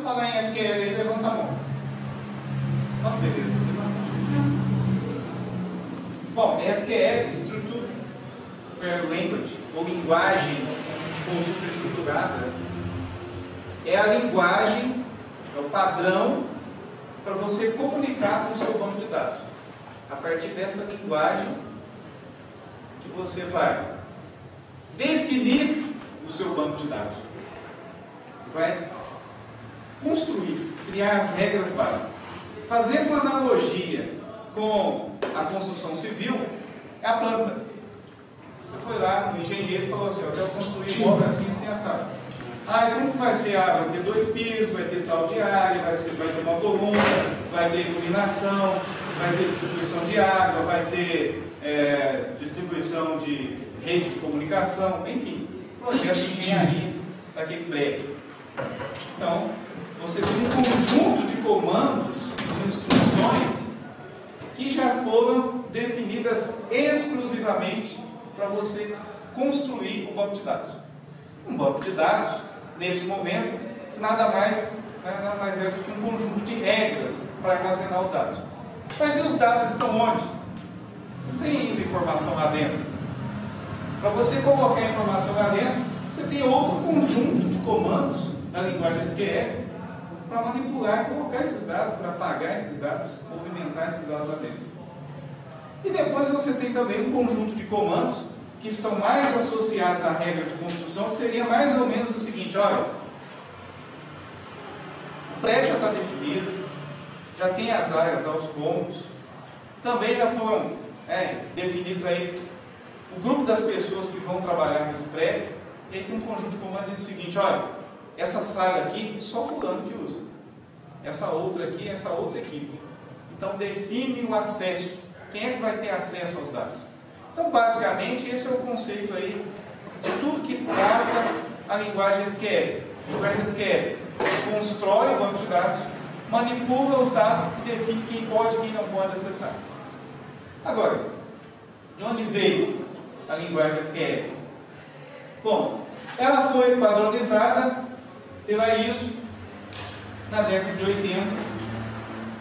falar em SQL aí, levanta a mão. Ó, beleza, tem bastante. Bom, SQL, Structured Query Language, ou linguagem de consulta estruturada, é a linguagem, é o padrão para você comunicar com o seu banco de dados. A partir dessa linguagem que você vai definir o seu banco de dados. Você vai construir, criar as regras básicas. Fazendo uma analogia com a construção civil, é a planta. Você foi lá, um engenheiro falou assim, eu quero construir um móvel assim, assim, assado. Ah, como que vai ser? Ah, vai ter 2 pisos, vai ter tal de área, vai ter uma coluna, vai ter iluminação, vai ter distribuição de água, vai ter distribuição de rede de comunicação, enfim, projeto de engenharia daquele prédio. Então, você tem um conjunto de comandos, de instruções, que já foram definidas exclusivamente para você construir o banco de dados. Um banco de dados, nesse momento, nada mais é do que um conjunto de regras para armazenar os dados. Mas e os dados estão onde? Não tem ainda informação lá dentro. Para você colocar a informação lá dentro, você tem outro conjunto de comandos da linguagem SQL para manipular e colocar esses dados, para apagar esses dados, movimentar esses dados lá dentro. E depois você tem também um conjunto de comandos que estão mais associados à regra de construção, que seria mais ou menos o seguinte, olha, o prédio já está definido, já tem as áreas aos cômodos, também já foram definidos aí o grupo das pessoas que vão trabalhar nesse prédio, e aí tem um conjunto de comandos que diz o seguinte, olha, essa sala aqui, só fulano que usa, essa outra aqui, essa outra equipe. Então define o acesso, quem é que vai ter acesso aos dados? Então basicamente esse é o conceito aí de tudo que trata a linguagem SQL. A linguagem SQL constrói o banco de dados, manipula os dados e define quem pode e quem não pode acessar. Agora, de onde veio a linguagem SQL? Bom, ela foi padronizada pela ISO na década de 80.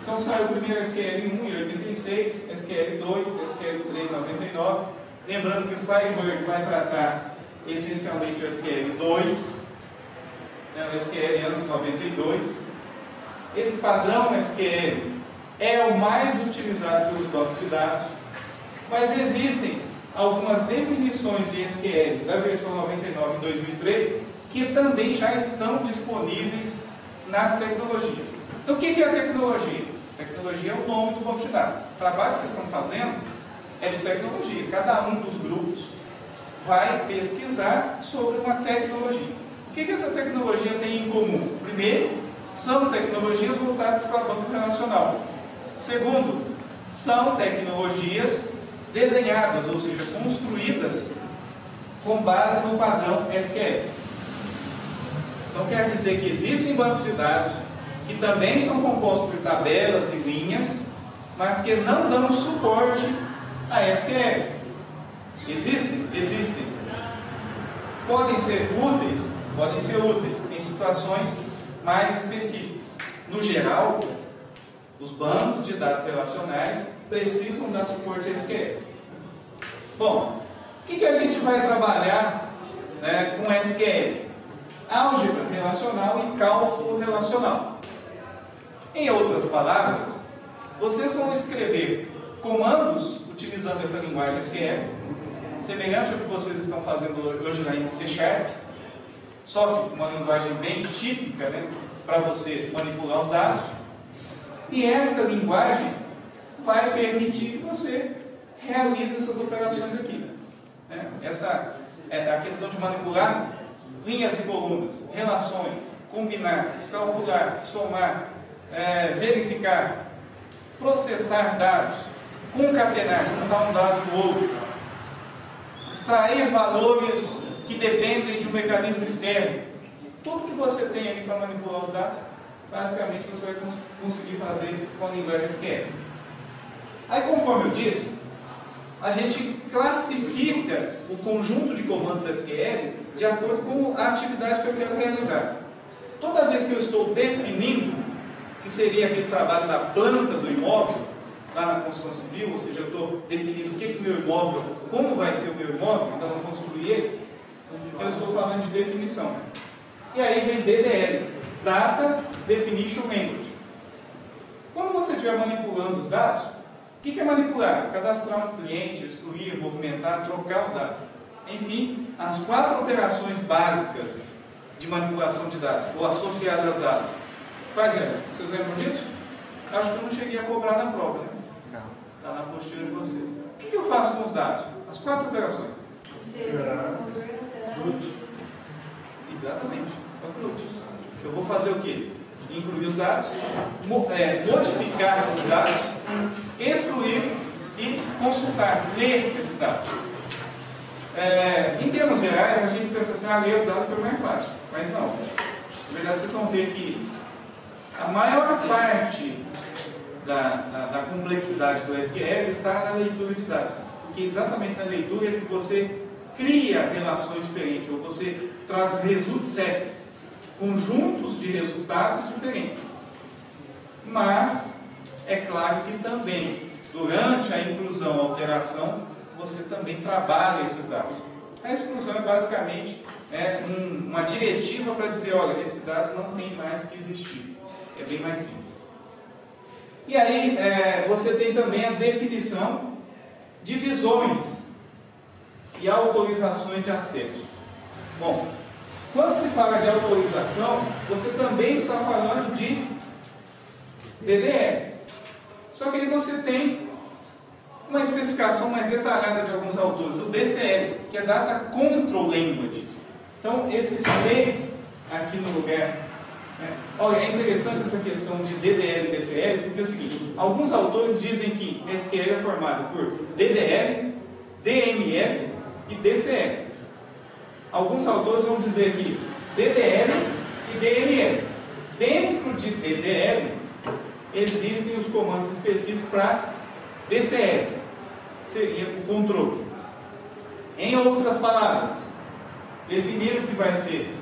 Então saiu o primeiro SQL 1 em 86, SQL 2, SQL 3 em 99. Lembrando que o Firebird vai tratar essencialmente o SQL 2, o SQL antes de 92. Esse padrão SQL é o mais utilizado pelos bancos de dados, mas existem algumas definições de SQL da versão 99 em 2003 que também já estão disponíveis nas tecnologias. Então o que é a tecnologia? A tecnologia é o nome do banco de dados. O trabalho que vocês estão fazendo é de tecnologia. Cada um dos grupos vai pesquisar sobre uma tecnologia. O que essa tecnologia tem em comum? Primeiro, são tecnologias voltadas para banco relacional. Segundo, são tecnologias desenhadas, ou seja, construídas com base no padrão SQL. Então quer dizer que existem bancos de dados que também são compostos por tabelas e linhas, mas que não dão suporte a SQL. Existem? Existem. Podem ser úteis? Podem ser úteis em situações mais específicas. No geral, os bancos de dados relacionais precisam dar suporte a SQL. Bom, o que a gente vai trabalhar com SQL? Álgebra relacional e cálculo relacional. Em outras palavras, vocês vão escrever comandos utilizando essa linguagem SQL, semelhante ao que vocês estão fazendo hoje lá em C#, só que uma linguagem bem típica, para você manipular os dados. E esta linguagem vai permitir que você realize essas operações aqui. Essa é a questão de manipular linhas e colunas, relações, combinar, calcular, somar, verificar, processar dados, concatenar, juntar um dado do outro, extrair valores que dependem de um mecanismo externo. Tudo que você tem ali para manipular os dados, basicamente você vai conseguir fazer com a linguagem SQL. Aí, conforme eu disse, a gente classifica o conjunto de comandos SQL de acordo com a atividade que eu quero realizar. toda vez que eu estou definindo, que seria aquele trabalho da planta do imóvel, lá na construção civil, ou seja, eu estou definindo o que é o meu imóvel, como vai ser o meu imóvel, ainda não construí ele, eu estou falando de definição. E aí vem DDL, Data Definition Language. Quando você estiver manipulando os dados, o que é manipular? Cadastrar um cliente, excluir, movimentar, trocar os dados. Enfim, as 4 operações básicas de manipulação de dados, ou associadas a dados. Quais eram? Vocês lembram disso? Acho que eu não cheguei a cobrar na prova, né? Não. Está na apostila de vocês. O que eu faço com os dados? As 4 operações. Exatamente. É o CRUD. Eu vou fazer o quê? Incluir os dados, modificar os dados, excluir e consultar, ler esses dados. Em termos gerais, a gente pensa assim, ler os dados é mais fácil, mas não. Na verdade, vocês vão ver que a maior parte da complexidade do SQL está na leitura de dados, porque exatamente na leitura é que você cria relações diferentes, ou você traz result sets, conjuntos de resultados diferentes. Mas é claro que também, durante a inclusão, a alteração, você também trabalha esses dados. A exclusão é basicamente uma diretiva para dizer, olha, esse dado não tem mais que existir. É bem mais simples. E aí, você tem também a definição de visões e autorizações de acesso. Bom, quando se fala de autorização, você também está falando de DDL. Só que aí você tem uma especificação mais detalhada de alguns autores, o DCL, que é Data Control Language. Então, esse C aqui no lugar. Olha, é interessante essa questão de DDL e DCL, porque é o seguinte, alguns autores dizem que SQL é formado por DDL, DML e DCL. Alguns autores vão dizer que DDL e DML. Dentro de DDL, existem os comandos específicos para DCL, que seria o controle. Em outras palavras, definir o que vai ser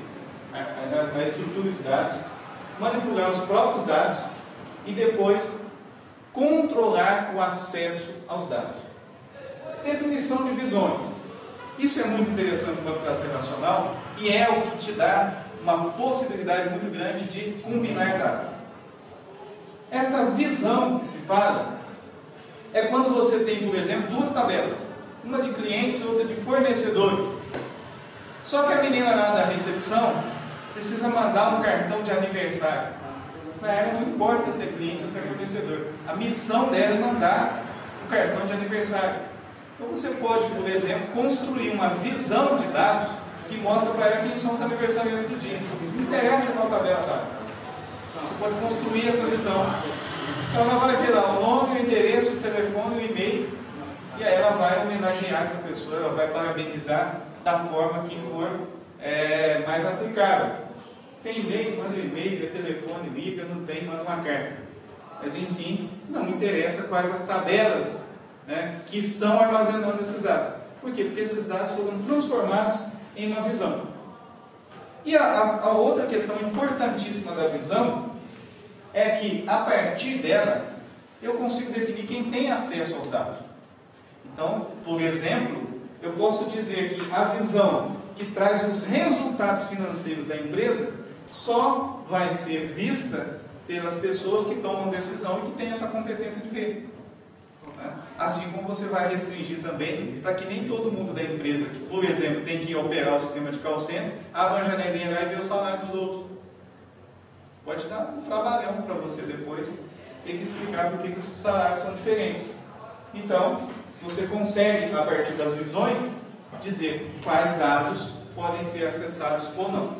a estrutura de dados, manipular os próprios dados e depois controlar o acesso aos dados. Definição de visões. Isso é muito interessante no banco de dados relacional e é o que te dá uma possibilidade muito grande de combinar dados. Essa visão que se fala é quando você tem, por exemplo, 2 tabelas, uma de clientes e outra de fornecedores. Só que a menina lá da recepção precisa mandar um cartão de aniversário. Para ela não importa se é cliente ou se é fornecedor. A missão dela é mandar um cartão de aniversário. Então você pode, por exemplo, construir uma visão de dados que mostra para ela quem são os aniversariantes do dia. Não interessa qual tabela está. Você pode construir essa visão. Então ela vai ver lá o nome, o endereço, o telefone, o e-mail, e aí ela vai homenagear essa pessoa, ela vai parabenizar da forma que for mais aplicável. Tem e-mail, manda um e-mail, telefone, liga, não tem, manda uma carta. Mas enfim, não interessa quais as tabelas que estão armazenando esses dados. Por quê? Porque esses dados foram transformados em uma visão. E a outra questão importantíssima da visão é que, a partir dela, eu consigo definir quem tem acesso aos dados. Então, por exemplo, eu posso dizer que a visão que traz os resultados financeiros da empresa só vai ser vista pelas pessoas que tomam decisão e que têm essa competência de ver. Assim como você vai restringir também para que nem todo mundo da empresa, que, por exemplo, tem que operar o sistema de call center, abra a janelinha lá e vê o salário dos outros. Pode dar um trabalhão para você depois ter que explicar por que os salários são diferentes. Então, você consegue, a partir das visões, dizer quais dados podem ser acessados ou não.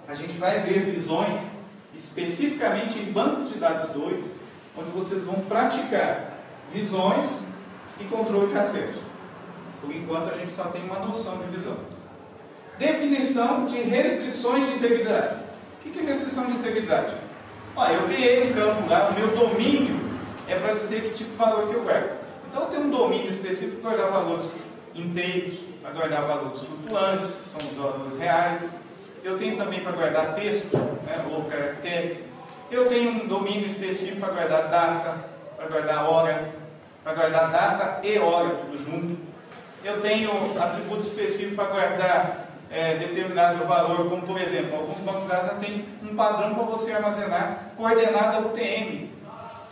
A gente vai ver visões especificamente em bancos de dados 2, onde vocês vão praticar visões e controle de acesso. Por enquanto, a gente só tem uma noção de visão. Definição de restrições de integridade. O que é restrição de integridade? Eu criei um campo lá, o meu domínio é para dizer que tipo de valor que eu guardo. Então, eu tenho um domínio específico para guardar valores inteiros, para guardar valores flutuantes, que são os valores reais. eu tenho também para guardar texto, né, ou caracteres, eu tenho um domínio específico para guardar data, para guardar hora, para guardar data e hora, tudo junto. Eu tenho atributo específico para guardar determinado valor, como por exemplo, alguns bancos de dados já tem um padrão para você armazenar coordenada UTM,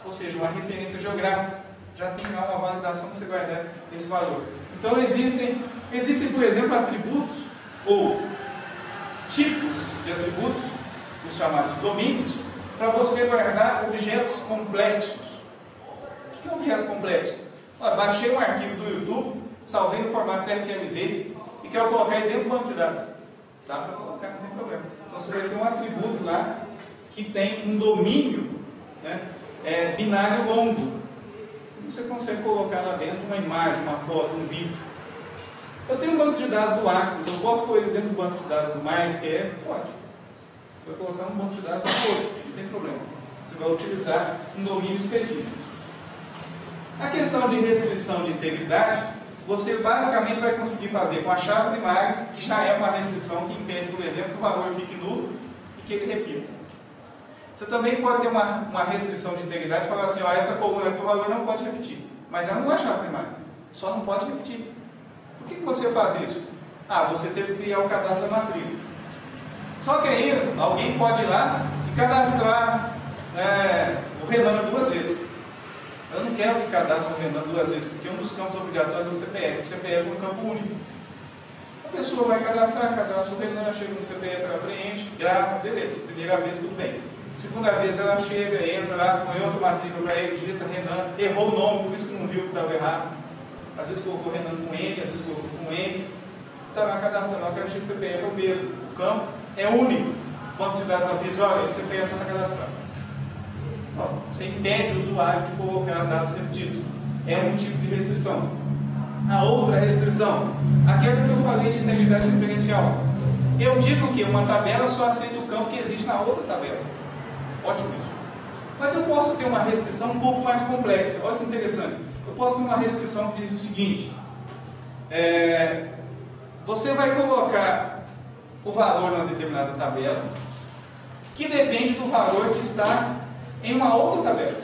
ou seja, uma referência geográfica. Já tem lá uma validação para você guardar esse valor. Então existem, por exemplo, atributos ou tipos de atributos, os chamados domínios, para você guardar objetos complexos. O que é um objeto complexo? Baixei um arquivo do YouTube, salvei no formato FLV e quero colocar ele dentro do banco de dados. Dá para colocar, não tem problema. Então você vai ter um atributo lá que tem um domínio, né, binário longo. Você consegue colocar lá dentro uma imagem, uma foto, um vídeo. Eu tenho um banco de dados do Axis, eu posso pôr ele dentro do banco de dados do MySQL? Pode. Você vai colocar um banco de dados no outro, não tem problema. Você vai utilizar um domínio específico. A questão de restrição de integridade, você basicamente vai conseguir fazer com a chave primária, que já é uma restrição que impede, por exemplo, que o valor fique nulo e que ele repita. Você também pode ter uma restrição de integridade e falar assim, ó, essa coluna aqui o valor não pode repetir. Mas ela não é a chave primária, só não pode repetir. Por que você faz isso? Você teve que criar o cadastro da matrícula. Só que aí alguém pode ir lá e cadastrar o Renan 2 vezes. Eu não quero que cadastre o Renan 2 vezes, porque um dos campos obrigatórios é o CPF. O CPF é um campo único. A pessoa vai cadastra o Renan, chega no CPF, ela preenche, grava, beleza. Primeira vez, tudo bem. Segunda vez ela chega, entra lá, põe outra matrícula para ele, digita Renan, errou o nome, por isso que não viu que estava errado. Às vezes colocou Renan com N, às vezes colocou com M. Está lá cadastrando, eu quero que o CPF é o mesmo. O campo é único. O banco de dados avisa, olha, esse CPF não está cadastrado. Bom, você impede o usuário de colocar dados repetidos. É um tipo de restrição. A outra restrição, aquela que eu falei de integridade referencial. Eu digo que uma tabela só aceita o campo que existe na outra tabela. Ótimo isso. Mas eu posso ter uma restrição um pouco mais complexa. Olha que interessante. Eu posso ter uma restrição que diz o seguinte. Você vai colocar o valor numa determinada tabela que depende do valor que está em uma outra tabela.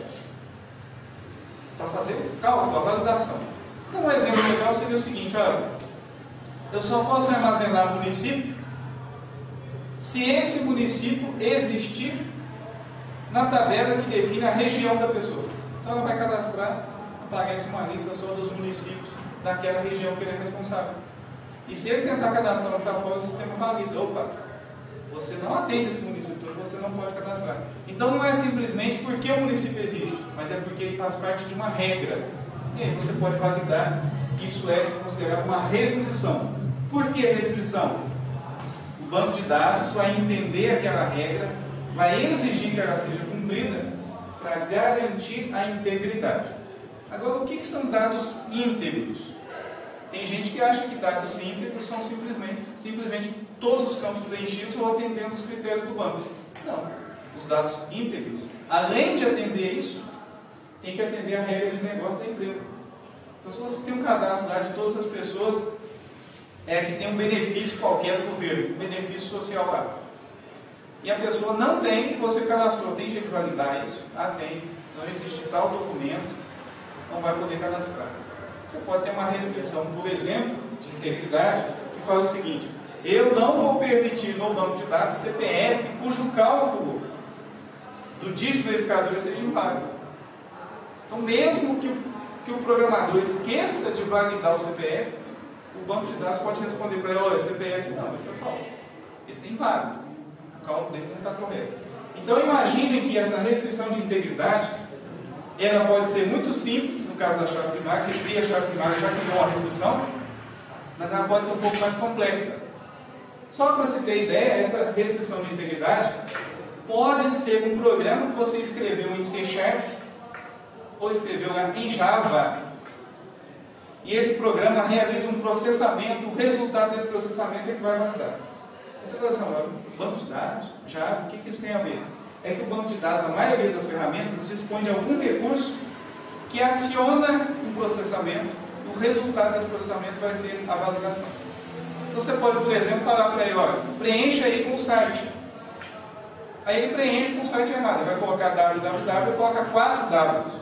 Para fazer o cálculo, a validação. Então um exemplo legal seria o seguinte, olha, eu só posso armazenar município se esse município existir na tabela que define a região da pessoa. Então ela vai cadastrar, aparece uma lista só dos municípios daquela região que ele é responsável. E se ele tentar cadastrar no que está fora, o sistema valida. Opa, você não atende esse município, você não pode cadastrar. Então não é simplesmente porque o município existe, mas é porque ele faz parte de uma regra. E aí você pode validar que isso é considerado uma restrição. Por que restrição? O banco de dados vai entender aquela regra, vai exigir que ela seja cumprida para garantir a integridade. Agora, o que são dados íntegros? Tem gente que acha que dados íntegros são simplesmente todos os campos preenchidos ou atendendo os critérios do banco. Não. Os dados íntegros, além de atender isso, tem que atender a regra de negócio da empresa. Então, se você tem um cadastro lá de todas as pessoas que tem um benefício qualquer do governo, um benefício social lá, e a pessoa não tem, você cadastrou, tem jeito de validar isso? Tem. Se não existir tal documento, não vai poder cadastrar. Você pode ter uma restrição, por exemplo, de integridade, que fala o seguinte: eu não vou permitir no banco de dados CPF cujo cálculo do dígito verificador seja inválido. Então, mesmo que o programador esqueça de validar o CPF, o banco de dados pode responder para ele: olha, CPF não, isso é falso, esse é inválido, o cálculo dele não está correto. Então, imaginem que essa restrição de integridade ela pode ser muito simples, no caso da chave primária, você cria a chave primária, já criou uma restrição, mas ela pode ser um pouco mais complexa. Só para se ter ideia, essa restrição de integridade pode ser um programa que você escreveu em C# ou escreveu em Java, e esse programa realiza um processamento, o resultado desse processamento é que vai validar. Você fala assim, banco de dados, Java, o que isso tem a ver? É que o banco de dados, a maioria das ferramentas, dispõe de algum recurso que aciona um processamento, o resultado desse processamento vai ser a validação. Então você pode, por exemplo, falar para ele, olha, preencha aí com o site. Aí ele preenche com o site errado, ele vai colocar www e coloca 4 Ws.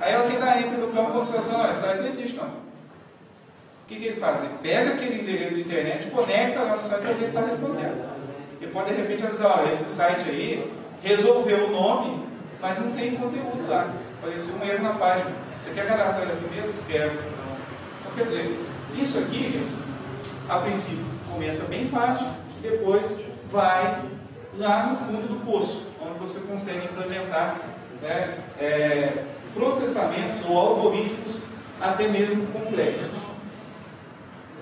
Aí alguém dá enter no campo de computação, olha, esse site não existe não. O que ele faz? Ele pega aquele endereço de internet, conecta lá no site para ver se está respondendo. Ele pode de repente avisar, olha, esse site aí resolveu o nome, mas não tem conteúdo lá. Apareceu um erro na página. Você quer cadastrar assim mesmo? Quero. Então quer dizer, isso aqui, gente, a princípio começa bem fácil, e depois vai lá no fundo do poço, onde você consegue implementar, né, processamentos ou algoritmos até mesmo complexos.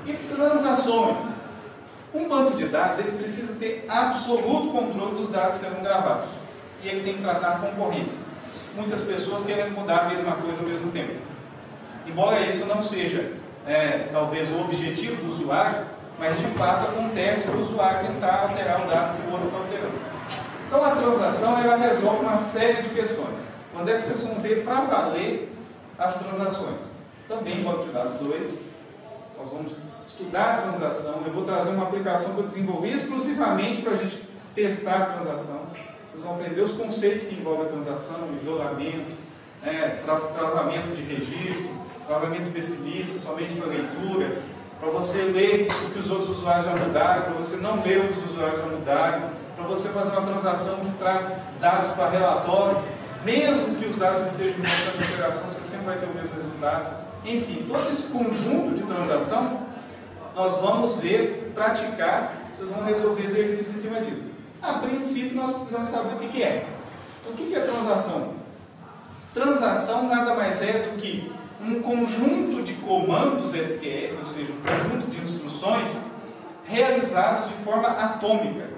E transações. Um banco de dados ele precisa ter absoluto controle dos dados que serão gravados. E ele tem que tratar a concorrência. Muitas pessoas querem mudar a mesma coisa ao mesmo tempo. Embora isso não seja, talvez, o objetivo do usuário, mas de fato acontece o usuário tentar alterar o dado que o outro está alterando. Então a transação ela resolve uma série de questões. Quando é que vocês vão ver para valer as transações? Também em banco de dados 2, nós vamos estudar a transação. Eu vou trazer uma aplicação que eu desenvolvi exclusivamente para a gente testar a transação. Vocês vão aprender os conceitos que envolvem a transação, isolamento, travamento de registro, travamento pessimista, somente para leitura, para você ler o que os outros usuários já mudaram, para você não ler o que os usuários já mudaram, para você fazer uma transação que traz dados para relatório, mesmo que os dados estejam em constante alteração, você sempre vai ter o mesmo resultado. Enfim, todo esse conjunto de transação, nós vamos ver, praticar, vocês vão resolver exercícios em cima disso. A princípio, nós precisamos saber o que é. O que é transação? Transação nada mais é do que um conjunto de comandos SQL, ou seja, um conjunto de instruções realizados de forma atômica.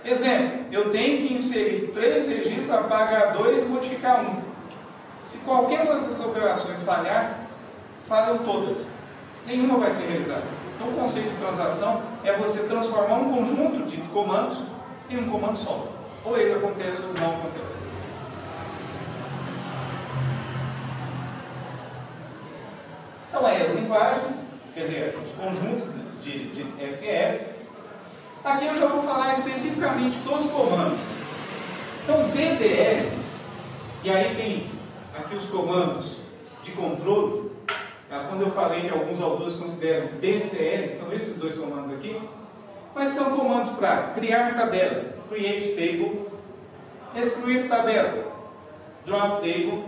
Exemplo, eu tenho que inserir 3 registros, apagar 2 e modificar 1. Se qualquer uma dessas operações falhar, falham todas. Nenhuma vai ser realizada. Então o conceito de transação é você transformar um conjunto de comandos em um comando só. Ou ele acontece ou não acontece. Então aí as linguagens, quer dizer, os conjuntos de SQL. Aqui eu já vou falar especificamente dos comandos. Então DDL, e aí tem aqui os comandos de controle. Quando eu falei que alguns autores consideram DCL, são esses 2 comandos aqui. Mas são comandos para criar tabela, create table, excluir tabela, drop table.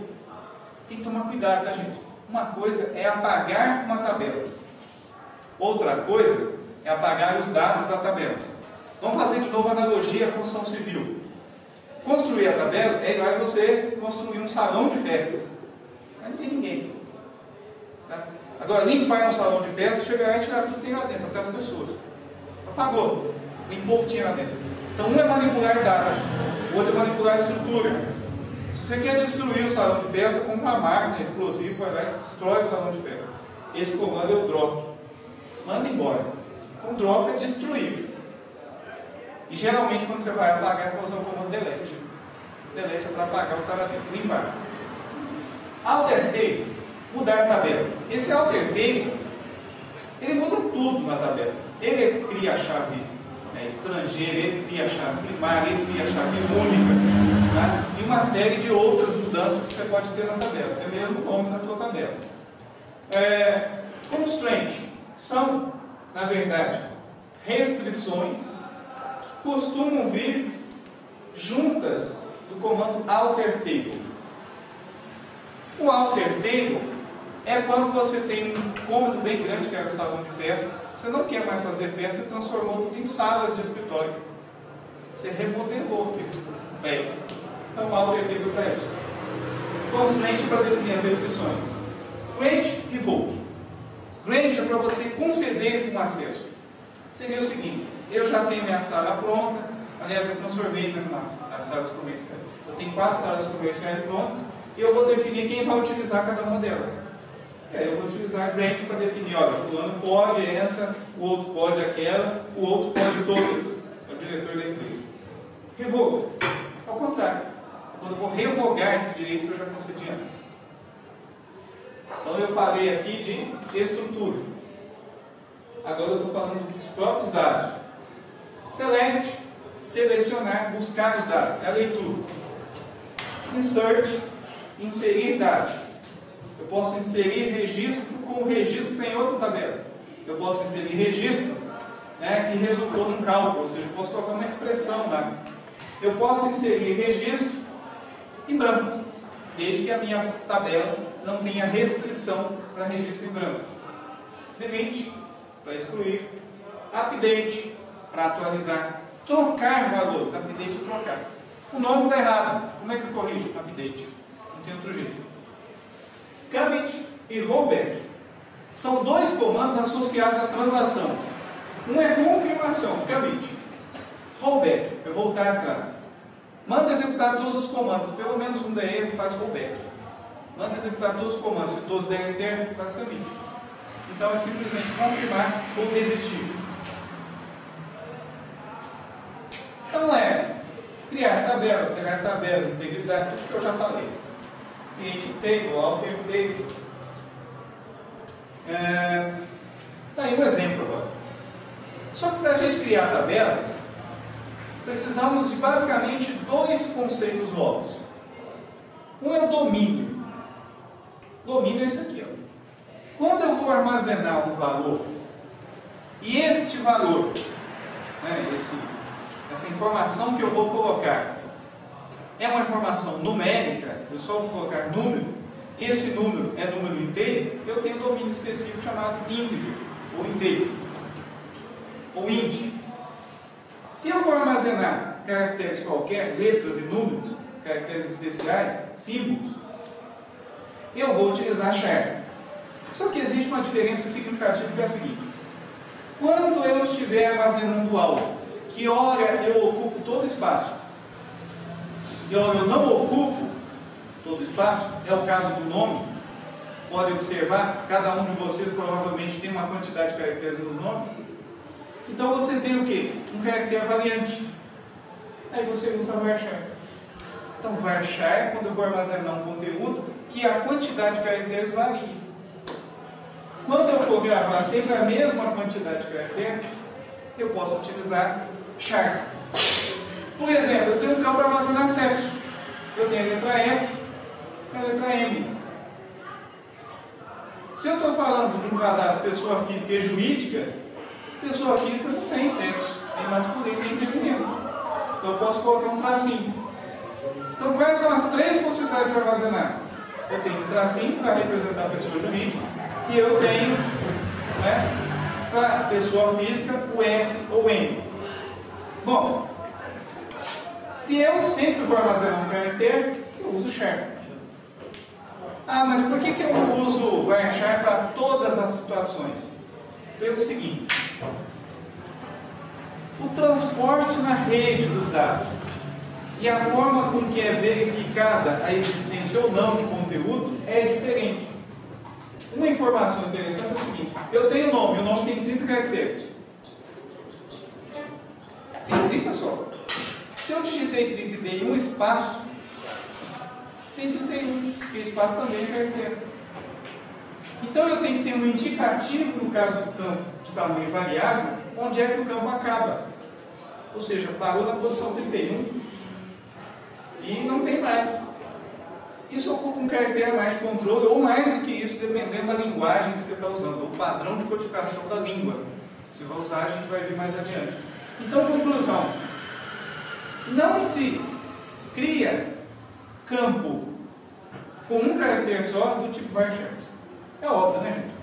Tem que tomar cuidado, tá, gente? Uma coisa é apagar uma tabela. Outra coisa é apagar os dados da tabela. Vamos fazer de novo a analogia à construção civil. Construir a tabela é igual a você construir um salão de festas. Aí não tem ninguém. Tá? Agora, limpar um salão de festas, chegar lá e tirar tudo que tem lá dentro, até as pessoas. Apagou. Limpou o que tinha lá dentro. Então, um é manipular dados, o outro é manipular a estrutura. Se você quer destruir o salão de festa, compra uma máquina explosiva, vai lá e destrói o salão de festa. Esse comando é o drop. Manda embora. Então, drop é destruir. E geralmente, quando você vai apagar, você vai usar o comando delete. Delete é para apagar o que está lá dentro, limpar. Alter table, mudar tabela. Esse alter table, ele muda tudo na tabela. Ele cria a chave estrangeira, ele cria a chave primária, ele cria a chave única, tá? E uma série de outras mudanças que você pode ter na tabela, até mesmo o nome da tua tabela. Constraint são, na verdade, restrições que costumam vir juntas do comando alter table. O alter table é quando você tem um cômodo bem grande, que era o salão de festa, você não quer mais fazer festa, você transformou tudo em salas de escritório. Você remodelou aquilo. Então o alter table para isso. Constraint para definir as restrições. Grant, revoke. Grant é para você conceder um acesso. Seria o seguinte, eu já tenho minha sala pronta, aliás, eu transformei nas salas comerciais. Eu tenho 4 salas comerciais prontas, e eu vou definir quem vai utilizar cada uma delas. E aí eu vou utilizar grant para definir, olha, fulano pode essa, o outro pode aquela, o outro pode todas. É o diretor da empresa. Revoga. Ao contrário. Quando eu vou revogar esse direito que eu já concedi antes. Então eu falei aqui de estrutura. Agora eu estou falando dos próprios dados. Select, selecionar, buscar os dados, é a leitura. Insert, inserir dados. Eu posso inserir registro com o registro que tem em outra tabela. Eu posso inserir registro, né, que resultou num cálculo, ou seja, eu posso colocar uma expressão lá. Eu posso inserir registro em branco, desde que a minha tabela não tenha restrição para registro em branco. Delete, para excluir. Update, para atualizar. Trocar valores, update é trocar. O nome está errado, como é que eu corrijo? Update, não tem outro jeito. Commit e rollback são dois comandos associados à transação. Um é confirmação, commit. Rollback é voltar atrás. Manda executar todos os comandos, pelo menos um der erro, faz rollback. Manda executar todos os comandos, se todos derem certo, faz commit. Então é simplesmente confirmar ou desistir. Então é criar tabela, pegar tabela, integridade, tudo que eu já falei. Create table, alter table. Daí um exemplo agora. Só que para a gente criar tabelas, precisamos de basicamente dois conceitos novos. Um é o domínio. Domínio é isso aqui, ó. Quando eu vou armazenar um valor, e este valor, né, essa informação que eu vou colocar, é uma informação numérica, eu só vou colocar número, esse número é número inteiro, eu tenho um domínio específico chamado integer, ou inteiro, ou int. Se eu for armazenar caracteres qualquer, letras e números, caracteres especiais, símbolos, eu vou utilizar char. Só que existe uma diferença significativa que é a seguinte: quando eu estiver armazenando algo, que hora eu ocupo todo o espaço, e hora eu não ocupo todo o espaço, é o caso do nome, pode observar, cada um de vocês provavelmente tem uma quantidade de caracteres nos nomes. Então você tem o quê? Um caractere variante. Aí você usa varchar. Então varchar, quando eu vou armazenar um conteúdo, que a quantidade de caracteres varia. Quando eu for gravar sempre a mesma quantidade de caracteres, eu posso utilizar char. Por exemplo, eu tenho um campo para armazenar sexo. Eu tenho a letra F e a letra M. Se eu estou falando de um cadastro pessoa física e jurídica, pessoa física não tem sexo, tem masculino e feminino. Então eu posso colocar um tracinho. Então quais são as três possibilidades de armazenar? Eu tenho um tracinho para representar a pessoa jurídica, e eu tenho, né, para a pessoa física, o F ou M. Bom, se eu sempre vou armazenar um caractere, eu uso char. Ah, mas por que eu uso varchar para todas as situações? Pelo seguinte: o transporte na rede dos dados e a forma com que é verificada a existência ou não de conteúdo é diferente. Uma informação interessante é o seguinte: eu tenho nome, o nome tem 30 caracteres. Tem 30 só. Se eu digitei 30 e dei um espaço, tem 31, porque espaço também é caractere. Então eu tenho que ter um indicativo, no caso do campo de tamanho variável, onde é que o campo acaba. Ou seja, parou na posição 31 e não tem mais. Isso ocupa um caractere a mais de controle, ou mais do que isso, dependendo da linguagem que você está usando, o padrão de codificação da língua que você vai usar, a gente vai ver mais adiante. Então, conclusão: não se cria campo com um caractere só do tipo varchar. É óbvio, né, gente?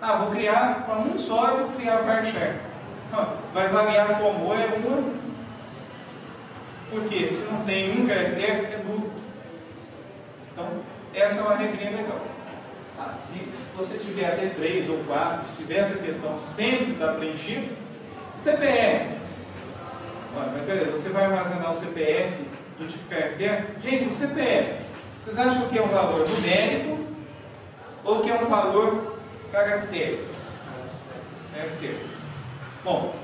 Ah, vou criar para um só e vou criar varchar. Vai variar como é uma, porque se não tem um caractere, é nulo. Então, essa é uma regrinha legal. Ah, se você tiver até 3 ou 4, se tiver essa questão sempre está preenchido, CPF. Olha, mas beleza, você vai armazenar o CPF do tipo caractere. Gente, o CPF, vocês acham que é um valor numérico ou que é um valor caractere? Caractere. Bom,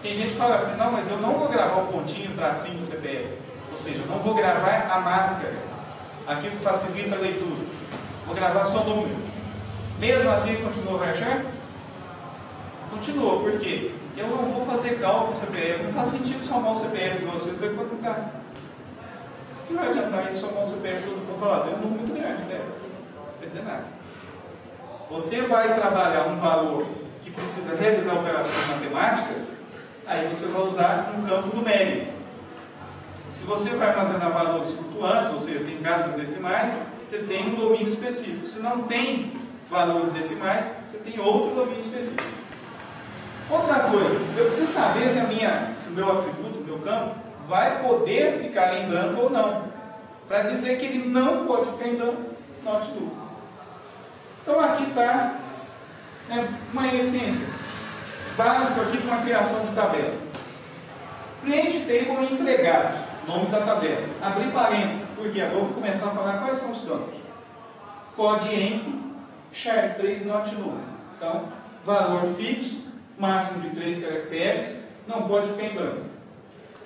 tem gente que fala assim: não, mas eu não vou gravar o pontinho, o tracinho do CPF. Ou seja, eu não vou gravar a máscara, aquilo que facilita a leitura. Vou gravar só número. Mesmo assim, continua a varchar? Continua, por quê? Eu não vou fazer cálculo CPF, não faz sentido somar o CPF de vocês, vai quantificar. O que vai adiantar ele somar o CPF todo mundo falar? Deu um número muito grande, né? Não quer dizer nada. Se você vai trabalhar um valor que precisa realizar operações matemáticas, aí você vai usar um campo numérico. Se você vai armazenar valores flutuantes, ou seja, tem casas decimais, você tem um domínio específico. Se não tem valores decimais, você tem outro domínio específico. Outra coisa, eu preciso saber se o meu atributo, o meu campo, vai poder ficar em branco ou não. Para dizer que ele não pode ficar em branco, not null. Então aqui está uma essência básica aqui para uma criação de tabela. Preenche table em empregados, nome da tabela. Abrir parênteses, porque agora eu vou começar a falar quais são os campos. Code emp, char3 not null. Então, valor fixo, máximo de 3 caracteres, não pode ficar em branco.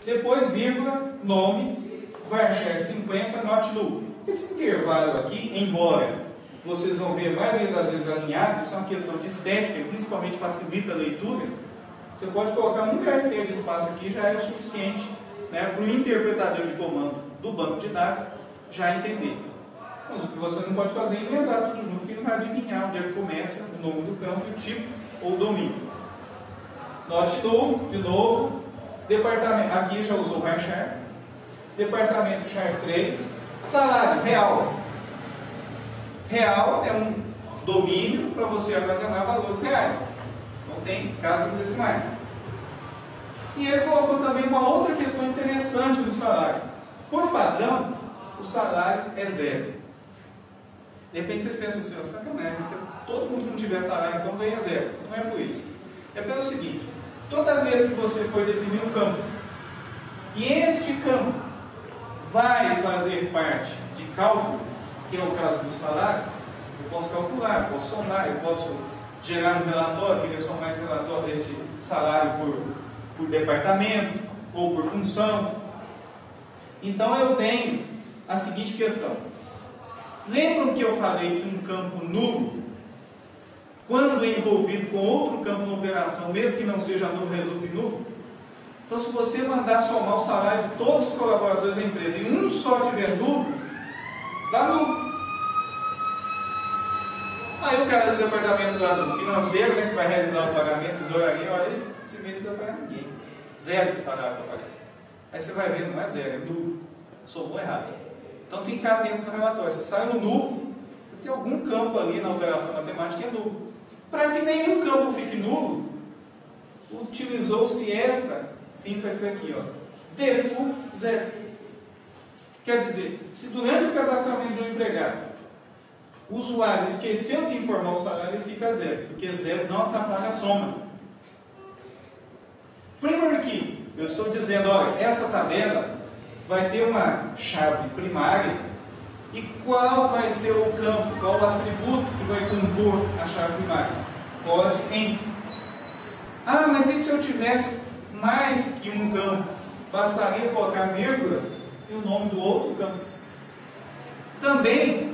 Depois, vírgula, nome, varchar 50 not null. Esse intervalo aqui, embora vocês vão ver a maioria das vezes alinhado, isso é uma questão de estética e principalmente facilita a leitura. Você pode colocar um caractere de espaço aqui, já é o suficiente, né, para o interpretador de comando do banco de dados já entender. Mas o que você não pode fazer é emendar tudo junto, porque ele não vai adivinhar onde é que começa o nome do campo, o tipo ou o domínio. Not null, de novo, departamento, aqui já usou varchar, departamento char3, salário real. Real é um domínio para você armazenar valores reais. Não tem casas decimais. E ele colocou também uma outra questão interessante do salário. Por padrão, o salário é zero. De repente vocês pensam assim, sacanagem, todo mundo que não tiver salário então ganha zero. Não é por isso. É pelo seguinte, toda vez que você for definir um campo, e este campo vai fazer parte de cálculo, que é o caso do salário, eu posso calcular, eu posso somar, eu posso gerar um relatório, querer somar esse relatório, esse salário por departamento ou por função. Então eu tenho a seguinte questão. Lembram que eu falei que um campo nulo, quando é envolvido com outro campo na operação, mesmo que não seja nulo, resulta em nulo? Então se você mandar somar o salário de todos os colaboradores da empresa e um só tiver nulo, dá nulo. Aí o cara do departamento lá do financeiro, né, que vai realizar o pagamento, tesouraria, olha, esse mês não vai pagar ninguém. Zero salário para pagar. Aí você vai ver, não é zero, é nulo. Somou errado. Então tem que ficar atento no relatório. Se sai um nulo, tem algum campo ali na operação matemática que é nulo. Para que nenhum campo fique nulo, utilizou-se esta sintaxe aqui, ó. Default zero. Quer dizer, se durante o cadastramento do empregado o usuário esqueceu de informar o salário, ele fica zero, porque zero não atrapalha a soma. Primary key, eu estou dizendo, olha, essa tabela vai ter uma chave primária e qual vai ser o campo, qual o atributo que vai compor a chave primária? Code emp. Ah, mas e se eu tivesse mais que um campo? Bastaria colocar vírgula e o nome do outro campo. Também,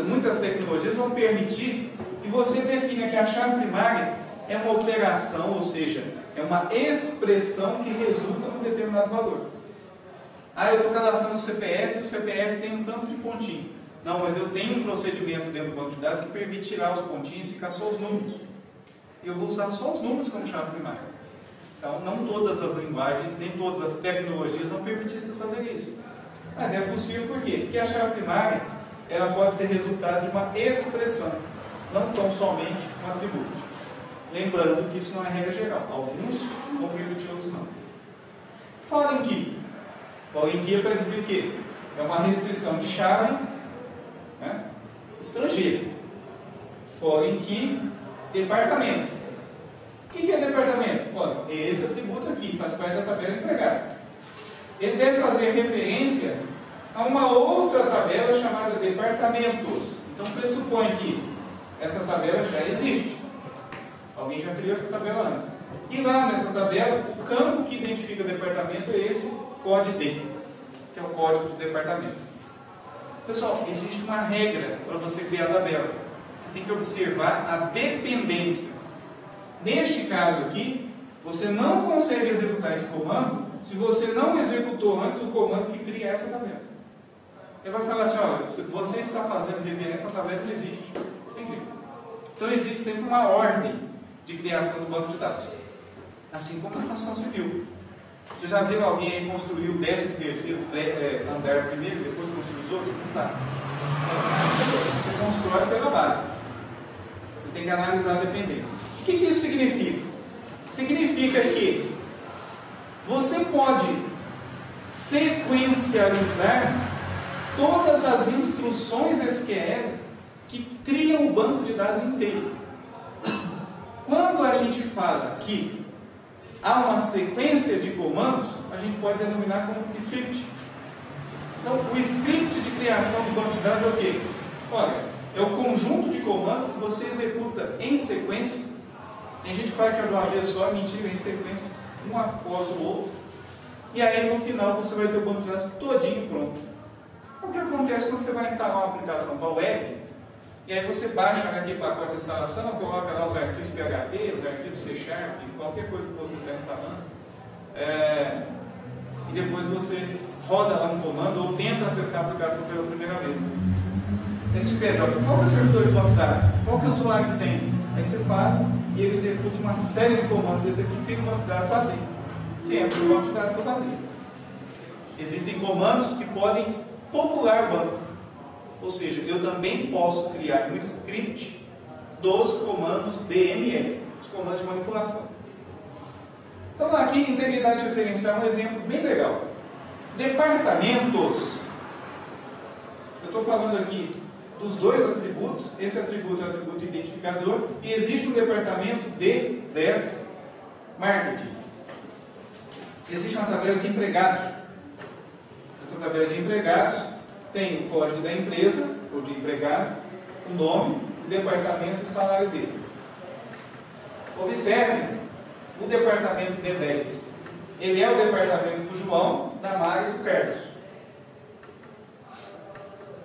muitas tecnologias vão permitir que você defina que a chave primária é uma operação, ou seja, é uma expressão que resulta num determinado valor. Ah, eu estou cadastrando o CPF e o CPF tem um tanto de pontinho. Não, mas eu tenho um procedimento dentro do banco de dados que permite tirar os pontinhos e ficar só os números. E eu vou usar só os números como chave primária. Então, não todas as linguagens, nem todas as tecnologias vão permitir vocês fazerem isso. Mas é possível por quê? Porque a chave primária ela pode ser resultado de uma expressão, não tão somente um atributo. Lembrando que isso não é regra geral. Alguns vão permitir, outros não. Foreign key. Foreign key é para dizer o quê? É uma restrição de chave, né, estrangeira. Foreign key, departamento. O que é departamento? Olha, é esse atributo aqui, faz parte da tabela empregada. Ele deve fazer referência a uma outra tabela chamada departamentos. Então pressupõe que essa tabela já existe. Alguém já criou essa tabela antes. E lá nessa tabela, o campo que identifica o departamento é esse code D, que é o código de departamento. Pessoal, existe uma regra para você criar a tabela. Você tem que observar a dependência. Neste caso aqui, você não consegue executar esse comando se você não executou antes o comando que cria essa tabela. Ele vai falar assim, olha, você está fazendo referência à tabela que não existe. Entendi. Então existe sempre uma ordem de criação do banco de dados. Assim como na construção civil. Você já viu alguém aí construir o 13º andar primeiro, depois construir os outros? Não está. Você constrói pela base. Você tem que analisar a dependência. O que isso significa? Significa que você pode sequencializar todas as instruções SQL que criam o banco de dados inteiro. Quando a gente fala que há uma sequência de comandos, a gente pode denominar como script. Então, o script de criação do banco de dados é o quê? Olha, é o conjunto de comandos que você executa em sequência. Tem gente que fala que é de uma vez só, mentira, em sequência, um após o outro. E aí, no final, você vai ter o banco de dados todinho pronto. O que acontece quando você vai instalar uma aplicação para a web, e aí você baixa aqui pacote de instalação, coloca lá os arquivos PHP, os arquivos C#, qualquer coisa que você está instalando, e depois você roda lá um comando ou tenta acessar a aplicação pela primeira vez. Ele te pede, olha, qual que é o servidor de banco de dados? Qual que é o usuário e senha? Aí você fala e ele executa uma série de comandos desse aqui que cria um banco de dados vazio. Sim, é porque o banco de dados está vazio. Existem comandos que podem popular o banco. Ou seja, eu também posso criar um script dos comandos DML, os comandos de manipulação. Então aqui, integridade referencial é um exemplo bem legal. Departamentos. Eu estou falando aqui dos dois atributos. Esse atributo é o atributo identificador. E existe um departamento de 10 marketing. Existe uma tabela de empregados. Essa tabela de empregados tem o código da empresa, ou de empregado, o nome, o departamento e o salário dele. Observe o departamento D10. Ele é o departamento do João, da Mari e do Carlos.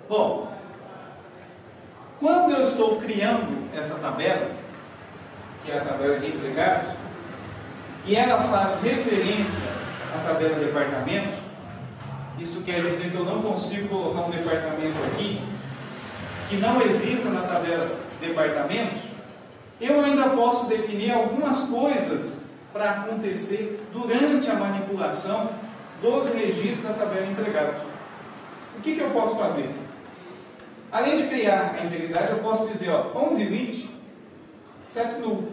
Bom, quando eu estou criando essa tabela, que é a tabela de empregados, e ela faz referência à tabela de departamentos, isso quer dizer que eu não consigo colocar um departamento aqui que não exista na tabela departamentos. Eu ainda posso definir algumas coisas para acontecer durante a manipulação dos registros da tabela de empregados. O que eu posso fazer? Além de criar a integridade, eu posso dizer, ó, on delete, set null,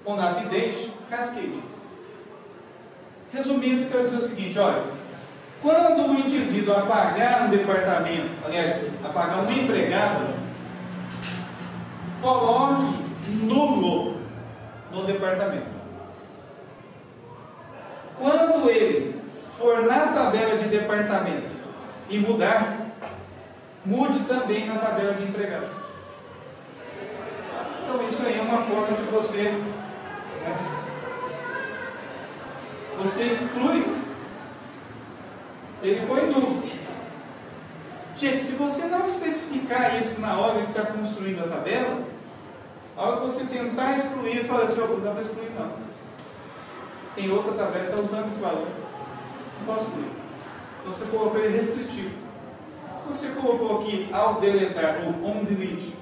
on update, cascade. Resumindo, eu quero dizer o seguinte, olha, quando o indivíduo apagar um departamento, aliás, apagar um empregado, coloque nulo no departamento. Quando ele for na tabela de departamento e mudar, mude também na tabela de empregado. Então isso aí é uma forma de você, você exclui, ele põe nulo. Gente, se você não especificar isso na hora que está construindo a tabela, a hora que você tentar excluir, fala assim, não dá para excluir não. Tem outra tabela que está usando esse valor. Não posso excluir. Então você colocou ele restritivo. Se você colocou aqui ao deletar ou on delete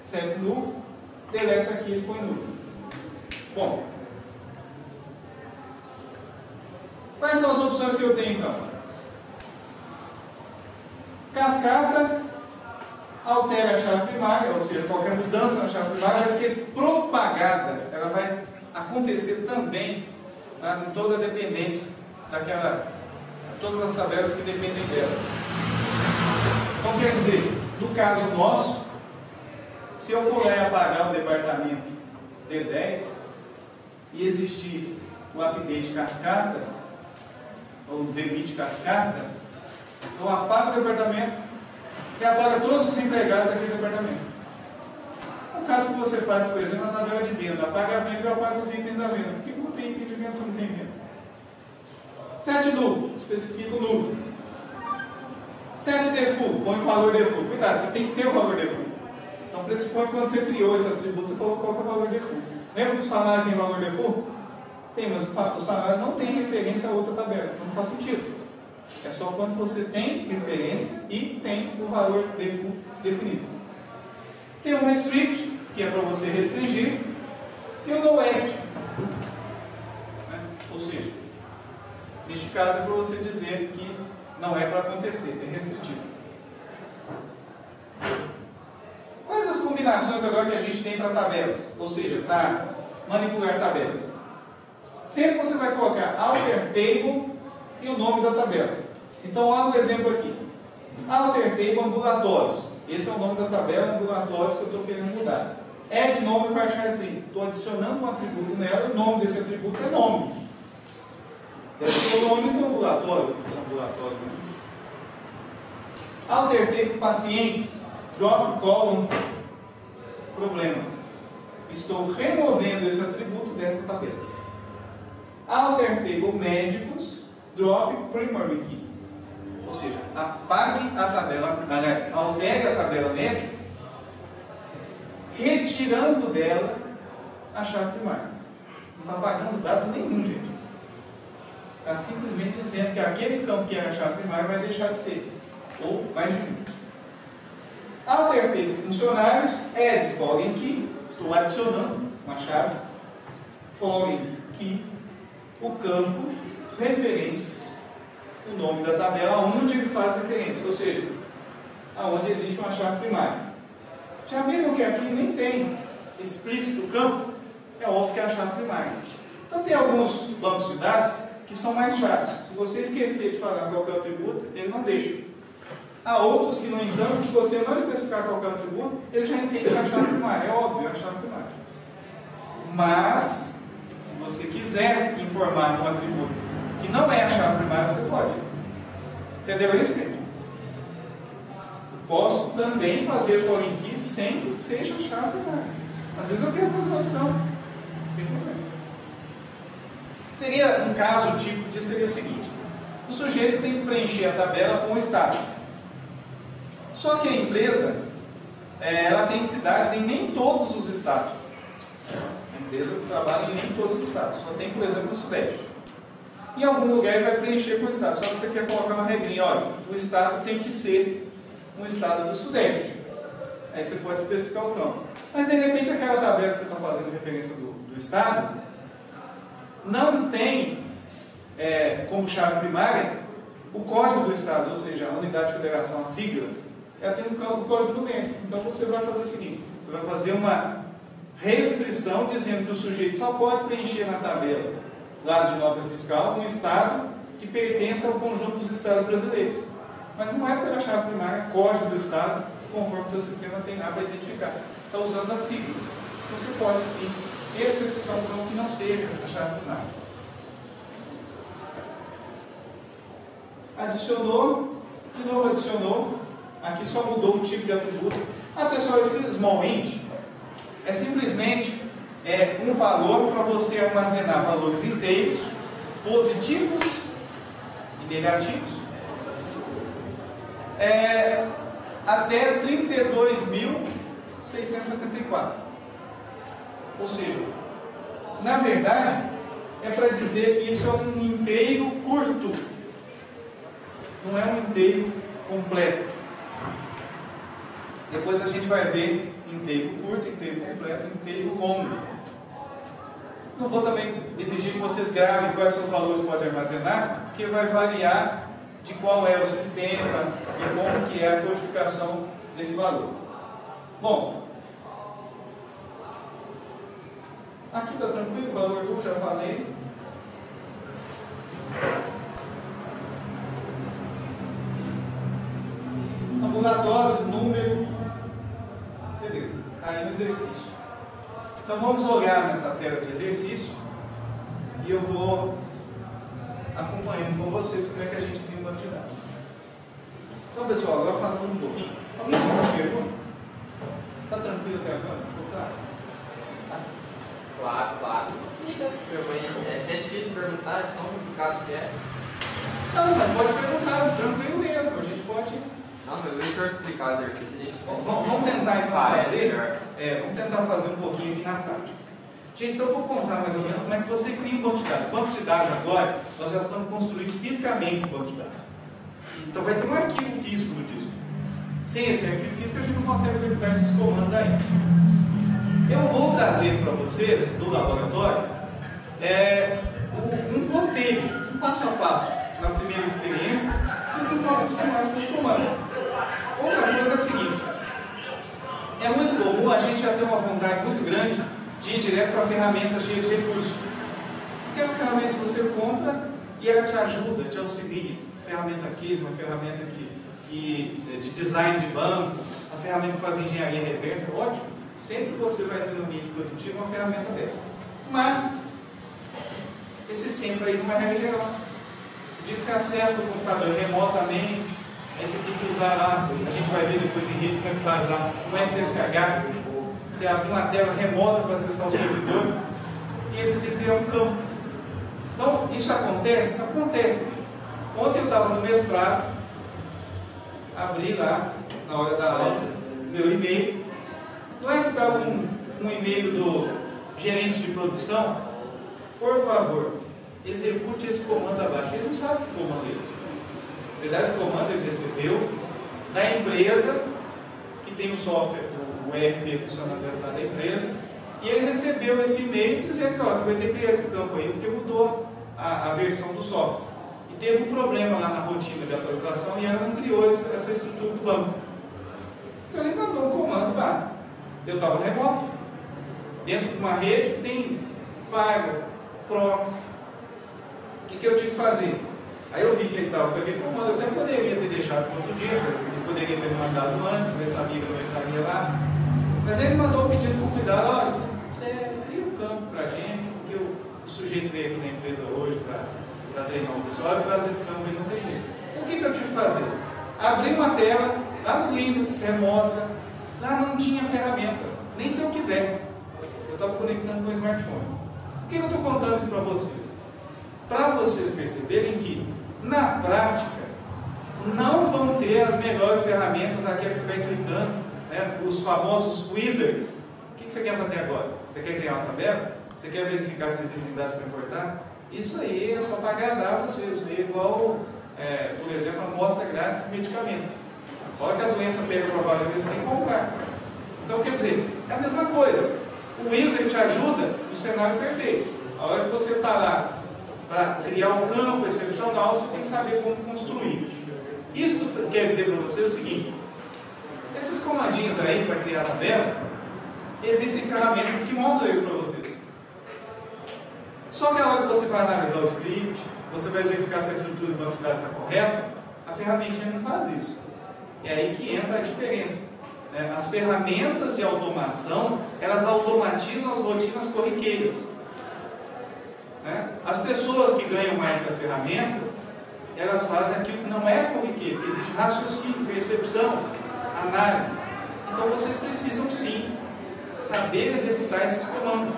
set null, deleta aqui e põe null. Bom, quais são as opções que eu tenho então? Cascata altera a chave primária, ou seja, qualquer mudança na chave primária vai ser propagada, ela vai acontecer também em toda a dependência todas as tabelas que dependem dela. Então quer dizer, no caso nosso, se eu for lá e apagar o departamento D10 e existir o update cascata, ou delete cascata, eu apago o departamento e apaga todos os empregados daquele departamento. O caso que você faz, por exemplo, na tabela de venda, apaga a venda e apaga os itens da venda. Por que não tem item de venda se não tem venda? Set null, especifica o null. Set default, põe o valor default. Cuidado, você tem que ter o valor default. Então pressupõe que quando você criou esse atributo, você colocou qual que é o valor default. Lembra que o salário tem valor default? Tem, mas o salário não tem referência a outra tabela, não faz sentido. É só quando você tem referência e tem o valor default definido. Tem um restrict, que é para você restringir, e o no act, ou seja, neste caso é para você dizer que não é para acontecer, é restritivo. Quais as combinações agora que a gente tem para tabelas? Ou seja, para manipular tabelas. Sempre você vai colocar alter table e o nome da tabela. Então, olha o exemplo aqui. Alter table ambulatórios. Esse é o nome da tabela ambulatórios que eu estou querendo mudar. Add nome varchar 30. Estou adicionando um atributo nela e o nome desse atributo é nome. Deve ser o nome do ambulatório. Os ambulatórios. Né? Alter table pacientes. Drop column. Problema. Estou removendo esse atributo dessa tabela. Alter table médicos. Drop primary key. Ou seja, apague a tabela, aliás, altere a tabela médico, retirando dela a chave primária. Não está apagando dado nenhum, gente. Está simplesmente dizendo que aquele campo que é a chave primária vai deixar de ser, ou vai junto. Alter table funcionários, add foreign key, estou adicionando uma chave, foreign key, o campo referências, o nome da tabela, onde ele faz referência, ou seja, aonde existe uma chave primária. Já viram que aqui nem tem explícito o campo? É óbvio que é a chave primária. Então tem alguns bancos de dados que são mais chatos. Se você esquecer de falar qual é o atributo, ele não deixa. Há outros que, no entanto, se você não especificar qual é o atributo, ele já entende que é a chave primária. É óbvio, é a chave primária. Mas, se você quiser informar um atributo que não é a chave primária, você pode. Entendeu isso, gente? Posso também fazer foreign key sem que seja a chave primária. Às vezes eu quero fazer outro campo. Não tem problema. Seria, um caso típico disso seria o seguinte: o sujeito tem que preencher a tabela com o estado. Só que a empresa, ela tem cidades em nem todos os estados. A empresa trabalha em nem todos os estados. Só tem, por exemplo, o Sudeste. Em algum lugar ele vai preencher com o estado. Só que você quer colocar uma regrinha, olha, o estado tem que ser um estado do Sudeste. Aí você pode especificar o campo. Mas de repente aquela tabela que você está fazendo referência do estado não tem como chave primária o código do estado, ou seja, a unidade de federação, a sigla, ela tem um código numérico. Então você vai fazer o seguinte: você vai fazer uma restrição dizendo que o sujeito só pode preencher na tabela lá de nota fiscal um estado que pertence ao conjunto dos estados brasileiros. Mas não é para a chave primária código do estado, conforme o seu sistema tem lá para identificar. Está usando a sigla. Você pode sim especificar um campo que não seja a chave primária. Adicionou, de novo adicionou, aqui só mudou o tipo de atributo. Ah, pessoal, esse small int é simplesmente um valor para você armazenar valores inteiros, positivos e negativos, até 32.674. Ou seja, na verdade, é para dizer que isso é um inteiro curto, não é um inteiro completo. Depois a gente vai ver inteiro curto, inteiro completo, inteiro longo. Não vou também exigir que vocês gravem quais são os valores que pode armazenar, porque vai variar de qual é o sistema e como que é a codificação desse valor. Bom, aqui está tranquilo, o valor do já falei. Ambulatório, número, beleza, está aí no exercício. Então vamos olhar nessa tela de exercício e eu vou acompanhando com vocês como é que a gente cria um banco de dados. Então pessoal, agora falando um pouquinho. Alguém tem uma pergunta? Está tranquilo até agora? Claro. É difícil perguntar de tão complicado que é. Não, mas pode perguntar, tranquilo mesmo, a gente pode. Não, mas deixa eu explicar o exercício. Vamos tentar então fazer. Vamos tentar fazer um pouquinho aqui na prática. Gente, então eu vou contar mais ou menos como é que você cria um banco de dados. Banco de dados agora, nós já estamos construindo fisicamente um banco de dados. Então vai ter um arquivo físico no disco. Sem esse arquivo físico a gente não consegue executar esses comandos ainda. Eu vou trazer para vocês, do laboratório, um roteiro, um passo a passo, na primeira experiência, se vocês não estão acostumados com os comandos. Outra coisa é a seguinte, é muito comum a gente já ter uma vontade muito grande de ir direto para a ferramenta cheia de recursos. Aquela ferramenta que você compra e ela te ajuda, te auxilia. A ferramenta aqui, uma ferramenta de design de banco, a ferramenta que faz engenharia reversa, ótimo. Sempre você vai ter no ambiente produtivo uma ferramenta dessa. Mas, esse sempre aí não é regra geral. O dia que você acessa o computador remotamente, aí você tem que usar lá, a gente vai ver depois em risco como é que faz lá, um SSH, você abre uma tela remota para acessar o servidor, e aí você tem que criar um campo. Então, isso acontece? Acontece. Ontem eu estava no mestrado, abri lá, na hora da aula, meu e-mail. Não é que estava um e-mail do gerente de produção? Por favor, execute esse comando abaixo. Ele não sabe que comando é esse. Na verdade, o comando ele recebeu da empresa, que tem o software, o ERP funcionando lá da empresa, e ele recebeu esse e-mail dizendo que você vai ter que criar esse campo aí, porque mudou a versão do software. E teve um problema lá na rotina de atualização e ela não criou essa estrutura do banco. Então ele mandou um comando lá. Eu estava remoto, dentro de uma rede que tem firewall, proxy. O que eu tinha que fazer? Aí eu vi que ele estava com aquele comando, eu até poderia ter deixado para outro dia, eu poderia ter mandado antes, ver se a amiga não estaria lá. Mas ele mandou pedindo com cuidado, olha, você cria um campo para a gente, porque o sujeito veio aqui na empresa hoje para treinar o pessoal, e por causa desse campo aí não tem jeito. O que eu tive que fazer? Abri uma tela, lá no Linux, remota, lá não tinha ferramenta, nem se eu quisesse. Eu estava conectando com o smartphone. Por que eu estou contando isso para vocês? Para vocês perceberem que, na prática, não vão ter as melhores ferramentas, aquelas que você vai clicando, né, os famosos wizards. O que você quer fazer agora? Você quer criar uma tabela? Você quer verificar se existem dados para importar? Isso aí é só para agradar vocês. Isso aí é igual, por exemplo, a amostra grátis de medicamento. A hora que a doença pega provável, você tem que comprar. Então, quer dizer, é a mesma coisa. O wizard te ajuda no cenário perfeito. A hora que você está lá para criar um campo excepcional, você tem que saber como construir. Isso quer dizer para você o seguinte: esses comandinhos aí para criar tabela, existem ferramentas que montam isso para vocês. Só que a hora que você vai analisar o script, você vai verificar se a estrutura do banco de dados está correta, a ferramentinha não faz isso. É aí que entra a diferença. As ferramentas de automação, elas automatizam as rotinas corriqueiras. As pessoas que ganham mais das ferramentas, elas fazem aquilo que não é corriqueiro, que exige raciocínio, percepção, análise. Então vocês precisam sim saber executar esses comandos.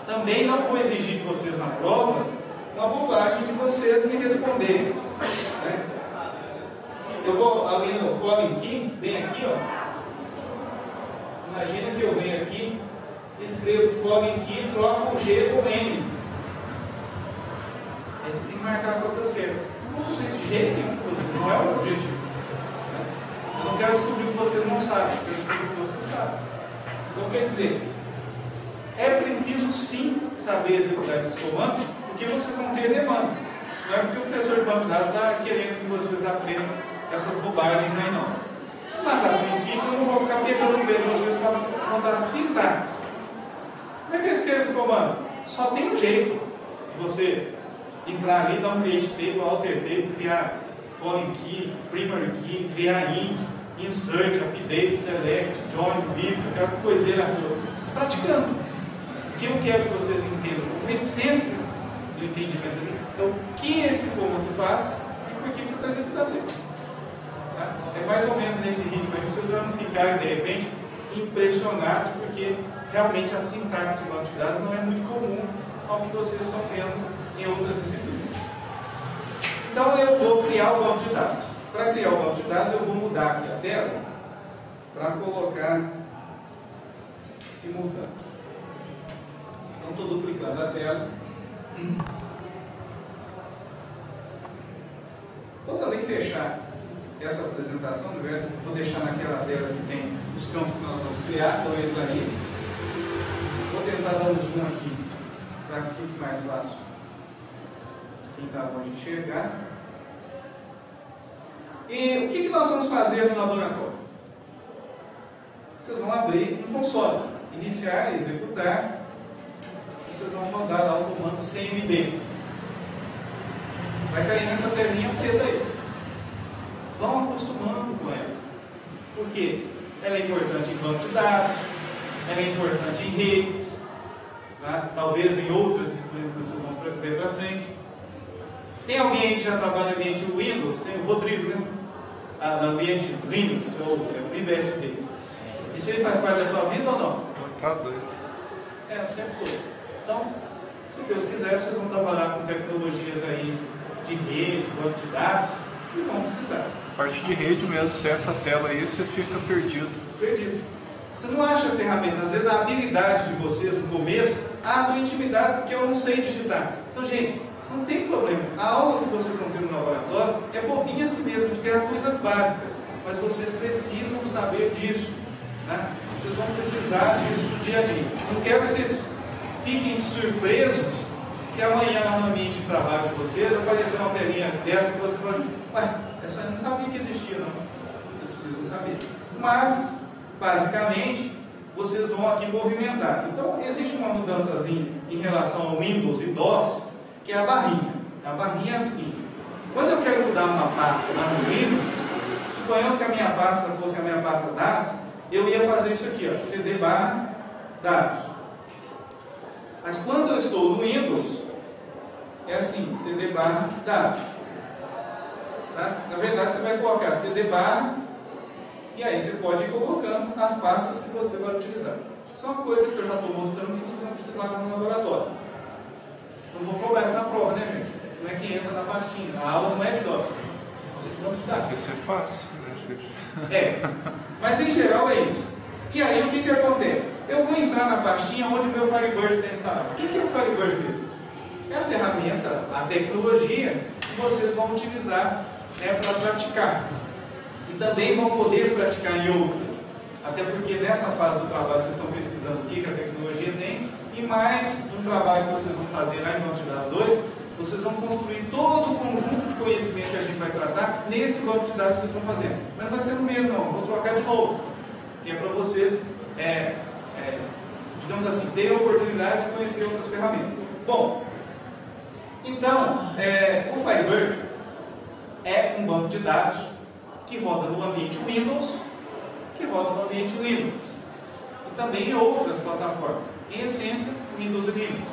Também não vou exigir de vocês na prova uma bobagem de vocês me responderem. Eu vou ali no foreign key, bem aqui, ó. Imagina que eu venho aqui, escrevo foreign key, troco o G com N. Aí você tem que marcar a cópia certa. Não vou fazer de jeito nenhum com vocês, não é o objetivo. Eu não quero descobrir o que vocês não sabem, eu quero descobrir o que vocês sabem. Então, quer dizer, é preciso sim saber executar esses comandos, porque vocês vão ter demanda. Não é porque o professor de banco de dados está querendo que vocês aprendam essas bobagens aí, não. Mas, a princípio, eu não vou ficar pegando o pé de vocês quanto à sintaxe. Como é que eu escrevo esse comando? Só tem um jeito de você entrar ali, dar um create table, alter table, criar foreign key, primary key, criar ins, insert, update, select, join, if, aquela coiseira toda. Praticando. O que eu quero que vocês entendam, a essência do entendimento ali, é o que esse comando faz e por que você está executando ele. É mais ou menos nesse ritmo aí, vocês vão ficarem de repente impressionados, porque realmente a sintaxe de banco de dados não é muito comum ao que vocês estão vendo em outras disciplinas. Então eu vou criar o banco de dados. Para criar o banco de dados, eu vou mudar aqui a tela para colocar simultâneo. Então estou duplicando a tela. Vou também fechar essa apresentação, vou deixar naquela tela que tem os campos que nós vamos criar, então eles ali. Vou tentar dar um zoom aqui para que fique mais fácil quem está longe de enxergar. E o que nós vamos fazer no laboratório? Vocês vão abrir um console, iniciar e executar, e vocês vão rodar lá o comando cmd. Vai cair nessa telinha preta aí. Vão acostumando com ela. Por quê? Ela é importante em banco de dados, ela é importante em redes, tá? Talvez em outras disciplinas que vocês vão ver para frente. Tem alguém aí que já trabalha em ambiente Windows? Tem o Rodrigo, né? Ambiente Linux ou FreeBSD. Isso aí faz parte da sua vida ou não? Tá doido. É, o tempo todo. Então, se Deus quiser, vocês vão trabalhar com tecnologias aí de rede, banco de dados, e vão precisar. A parte de rede mesmo, se essa tela aí, você fica perdido. Perdido. Você não acha ferramentas, às vezes a habilidade de vocês no começo, estou intimidado porque eu não sei digitar. Então, gente, não tem problema. A aula que vocês vão ter no laboratório é bobinha assim mesmo, de criar coisas básicas, mas vocês precisam saber disso. Né? Vocês vão precisar disso no dia a dia. Não quero que vocês fiquem surpresos se amanhã lá no ambiente de trabalho de vocês aparecer uma telinha dessa que você fala, ué, essa eu não sabia que existia não. Vocês precisam saber. Mas, basicamente, vocês vão aqui movimentar. Então, existe uma mudançazinha em relação ao Windows e DOS, que é a barrinha. A barrinha é a seguinte: quando eu quero mudar uma pasta lá no Windows, suponhamos que a minha pasta fosse a minha pasta dados, eu ia fazer isso aqui, ó, cd/dados. Mas quando eu estou no Windows, é assim, cd/dados. Tá? Na verdade, você vai colocar cd/ e aí você pode ir colocando as pastas que você vai utilizar. Isso é uma coisa que eu já estou mostrando que vocês vão precisar lá no laboratório. Não vou cobrar isso na prova, né, gente? Não é que entra na pastinha. A aula não é de DOS. Isso é fácil, né? É, mas em geral é isso. E aí o que acontece? Eu vou entrar na pastinha onde o meu Firebird está instalado. O que é o Firebird mesmo? É a ferramenta, a tecnologia que vocês vão utilizar, né, para praticar. E também vão poder praticar em outras. Até porque nessa fase do trabalho vocês estão pesquisando o que a tecnologia tem, e mais um trabalho que vocês vão fazer lá em Banco de Dados 2, vocês vão construir todo o conjunto de conhecimento que a gente vai tratar nesse banco de dados que vocês estão fazendo. Mas não vai ser no mesmo não, vou trocar de novo. Que é para vocês, digamos assim, terem a oportunidade de conhecer outras ferramentas. Bom, então, o Firebird é um banco de dados que roda no ambiente Windows, que roda no ambiente Linux. E também em outras plataformas. Em essência, Windows e Linux.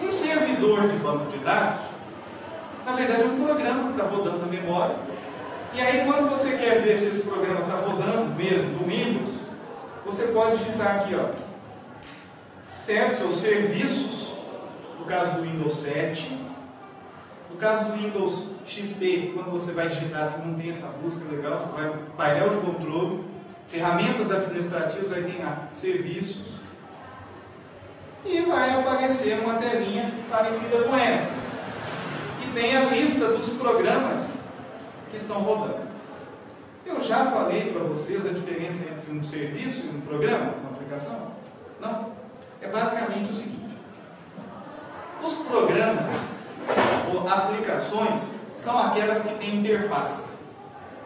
Um servidor de banco de dados, na verdade é um programa que está rodando na memória. E aí quando você quer ver se esse programa está rodando mesmo no Windows, você pode digitar aqui, ó, service ou serviços, no caso do Windows 7. No caso do Windows XP, quando você vai digitar, você não tem essa busca legal, você vai no painel de controle, ferramentas administrativas, aí tem lá, serviços. E vai aparecer uma telinha parecida com essa, que tem a lista dos programas que estão rodando. Eu já falei para vocês a diferença entre um serviço e um programa, uma aplicação? Não? É basicamente o seguinte: os programas ou aplicações são aquelas que têm interface.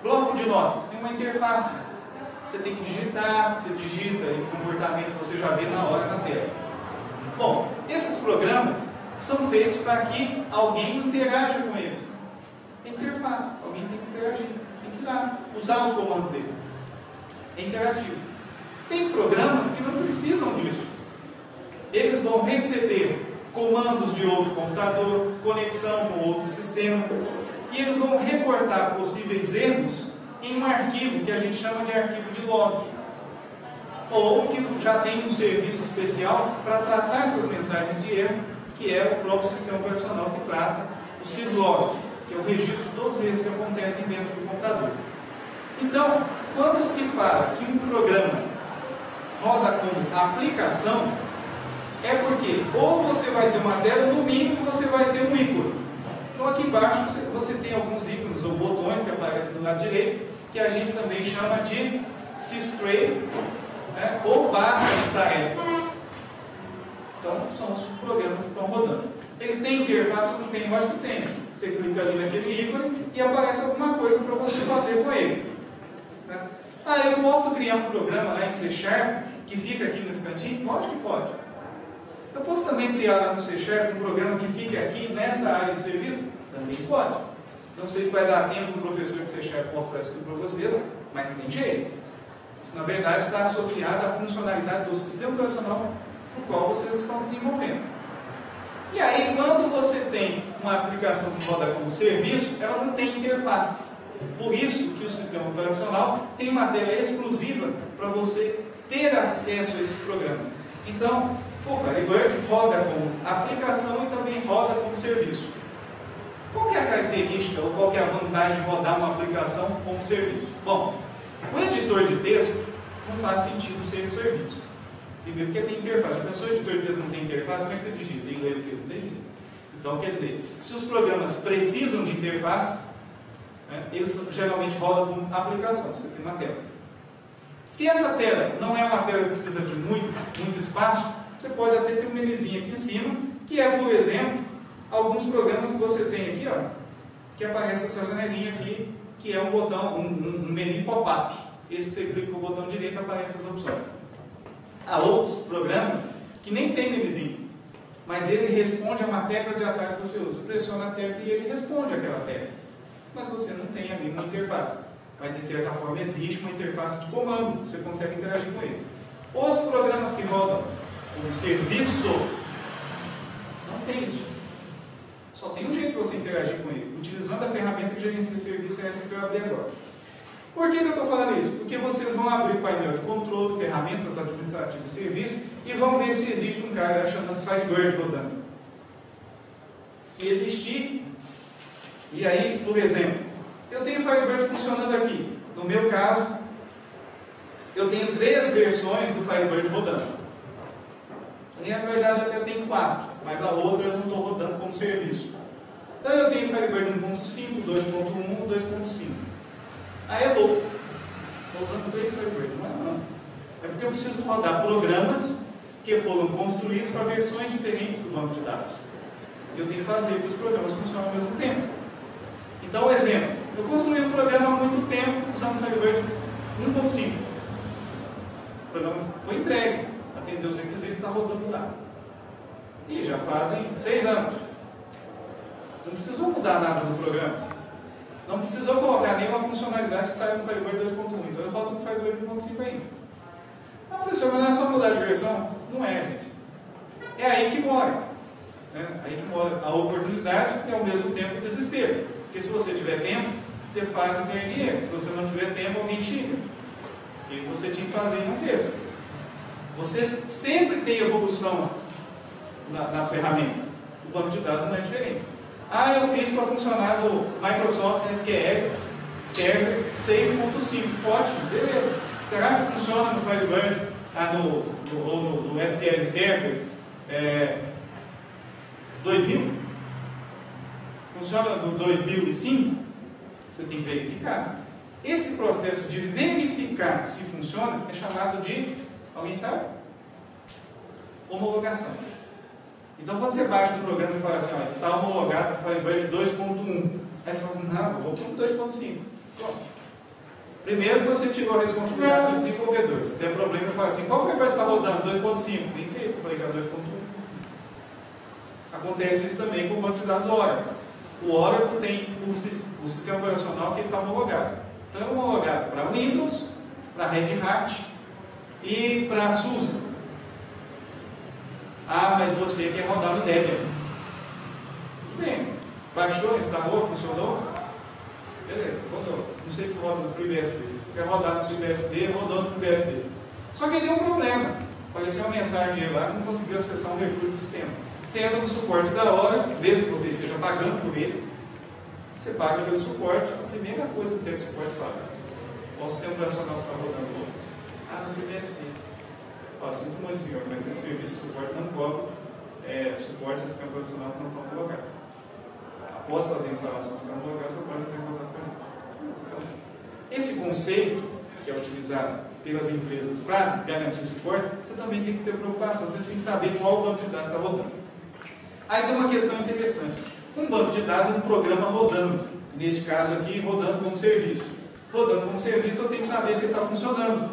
Bloco de notas tem uma interface. Você tem que digitar, você digita e o comportamento você já vê na hora na tela. Bom, esses programas são feitos para que alguém interaja com eles. É interface, alguém tem que interagir, tem que ir lá, usar os comandos deles. É interativo. Tem programas que não precisam disso. Eles vão receber comandos de outro computador, conexão com outro sistema, e eles vão reportar possíveis erros em um arquivo que a gente chama de arquivo de log. Ou que já tem um serviço especial para tratar essas mensagens de erro, que é o próprio sistema operacional que trata o syslog, que é o registro de todos os erros que acontecem dentro do computador. Então, quando se fala que um programa roda como aplicação, É porque ou você vai ter uma tela, no mínimo você vai ter um ícone. Então aqui embaixo você tem alguns ícones ou botões que aparecem do lado direito, que a gente também chama de Sys-Tray, né, ou barra de tarefas. Então são os programas que estão rodando. Eles têm interface ou não tem? Lógico que tem. Você clica ali naquele ícone e aparece alguma coisa para você fazer com ele. Né? Ah, eu posso criar um programa lá em C# que fica aqui nesse cantinho? Lógico que pode. Eu posso também criar lá no C# um programa que fique aqui nessa área de serviço? Também pode. Não sei se vai dar tempo do professor de C# mostrar isso para vocês, mas tem jeito. Isso na verdade está associado à funcionalidade do sistema operacional no qual vocês estão desenvolvendo. E aí, quando você tem uma aplicação que roda como serviço, ela não tem interface. Por isso que o sistema operacional tem uma tela exclusiva para você ter acesso a esses programas. Então, o Firebird roda como aplicação e também roda como serviço. Qual que é a característica ou qual que é a vantagem de rodar uma aplicação como serviço? Bom, o editor de texto não faz sentido ser um serviço. Primeiro porque tem interface. Se o editor de texto não tem interface, como é que você digita? Tem que ler o texto, tem jeito. Então, quer dizer, se os programas precisam de interface, né, eles geralmente rodam como aplicação. Você tem uma tela. Se essa tela não é uma tela que precisa de muito espaço, você pode até ter um menuzinho aqui em cima, que é, por exemplo, alguns programas que você tem aqui, ó, que aparece essa janelinha aqui, que é um botão, um menu pop-up. Esse que você clica com o botão direito, aparecem as opções. Há outros programas que nem tem menuzinho, mas ele responde a uma tecla de atalho que você usa. Você pressiona a tecla e ele responde aquela tecla. Mas você não tem ali uma interface. Mas de certa forma existe uma interface de comando, você consegue interagir com ele. Os programas que rodam como serviço, não tem isso. Só tem um jeito de você interagir com ele, utilizando a ferramenta que gerencia o serviço, é essa que eu abri agora. Por que eu estou falando isso? Porque vocês vão abrir o painel de controle, ferramentas administrativas de serviço, e vão ver se existe um cara chamado Firebird rodando. Se existir, e aí, por exemplo, eu tenho o Firebird funcionando aqui. No meu caso, eu tenho 3 versões do Firebird rodando. E na verdade até tem 4, mas a outra eu não estou rodando como serviço. Então eu tenho o Firebird 1.5, 2.1, 2.5. Aí é louco. Estou usando 3 Firebird, não é não. É porque eu preciso rodar programas que foram construídos para versões diferentes do banco de dados. E eu tenho que fazer que os programas funcionem ao mesmo tempo. Então, exemplo, eu construí um programa há muito tempo usando o Firebird 1.5. O programa foi entregue, atendeu os requisitos e está rodando lá. E já fazem 6 anos. Não precisou mudar nada no programa. Não precisou colocar nenhuma funcionalidade que saiu no Firebird 2.1. Então eu rodo no Firebird 1.5 ainda. Ah, professor, mas não é só mudar de versão? Não é, gente. É aí que mora. Né? Aí que mora a oportunidade e ao mesmo tempo o desespero. Porque se você tiver tempo, você faz e ganha dinheiro. Se você não tiver tempo, alguém xinga. Porque você tinha que fazer e não fez. Você sempre tem evolução nas ferramentas. O banco de dados não é diferente. Ah, eu fiz para funcionar no Microsoft SQL Server 6.5. Ótimo, beleza. Será que funciona no Firebird ou no SQL Server 2000? Funciona no 2005? Você tem que verificar. Esse processo de verificar se funciona é chamado de, alguém sabe? Homologação. Então, quando você baixa um programa e fala assim, ó, está homologado para o Firebird 2.1, aí você fala, não, eu vou para o 2.5. Pronto. Primeiro, você tirou a responsabilidade do desenvolvedor. Se der problema, fala assim, qual Firebird está rodando? 2.5. Bem feito, eu falei que é 2.1. Acontece isso também com o banco de dados Oracle. O Oracle tem o sistema operacional que está homologado. Então, é homologado para Windows, para Red Hat e para SUSE. Ah, mas você quer rodar no Debian. Tudo bem. Baixou, instalou, funcionou? Beleza, rodou. Não sei se roda no FreeBSD. Se quer rodar no FreeBSD, rodou no FreeBSD. Só que deu um problema. Apareceu uma mensagem lá que não conseguiu acessar um recurso do sistema. Você entra no suporte da hora, mesmo que você esteja pagando por ele, você paga pelo suporte. A primeira coisa que tem o suporte fala: qual sistema operacional você está rodando? Ah, no FreeBSD. Ó, sinto muito, senhor, mas esse serviço de suporte não cobre suporte a sistema profissional que não estão colocados. Após fazer a instalação do sistema colocado, você pode entrar em contato com ele. Esse conceito, que é utilizado pelas empresas para garantir suporte, você também tem que ter preocupação, você tem que saber qual banco de dados está rodando. Aí tem uma questão interessante. Um banco de dados é um programa rodando, neste caso aqui, rodando como serviço. Rodando como serviço, eu tenho que saber se ele está funcionando.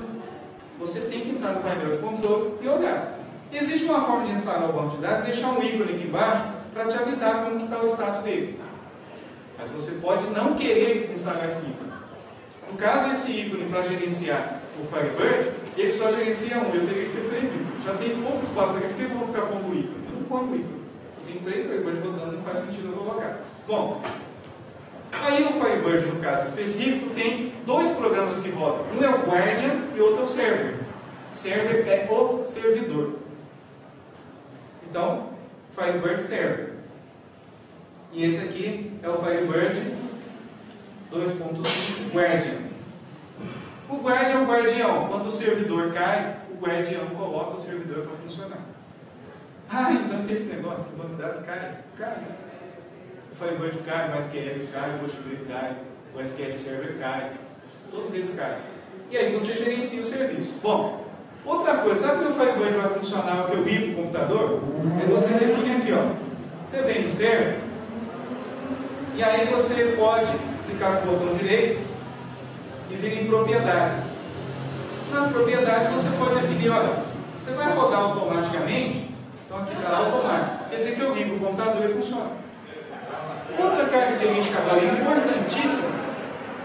Você tem que entrar no painel de controle e olhar. Existe uma forma de instalar o banco de dados, deixar um ícone aqui embaixo para te avisar como está o status dele. Mas você pode não querer instalar esse ícone. No caso, esse ícone para gerenciar o Firebird, ele só gerencia um. Eu teria que ter 3 ícones. Já tem pouco espaço aqui, por que eu vou ficar pondo ícone? Eu não ponho ícone. Eu tenho 3 Firebird rodando, não faz sentido eu colocar. Bom, aí o Firebird, no caso específico, tem 2 programas que rodam. Um é o Guardian e o outro é o Server. Server é o servidor. Então, Firebird Server. E esse aqui é o Firebird 2.5 Guardian. O Guardian é o guardião. Quando o servidor cai, o guardião coloca o servidor para funcionar. Ah, então tem esse negócio que o banco de dados cai. Cai. O Firebird cai, o MySQL cai, o PostgreSQL cai, o SQL Server cai. Todos eles caem. E aí você gerencia o serviço. Bom, outra coisa, sabe que o Firebird vai funcionar que eu ir para o computador? É você define aqui, ó. Você vem no server e aí você pode clicar com o botão direito e vir em propriedades. Nas propriedades você pode definir, olha, você vai rodar automaticamente, então aqui está automático. Quer dizer que eu ligo o computador e funciona. Outra característica agora importantíssima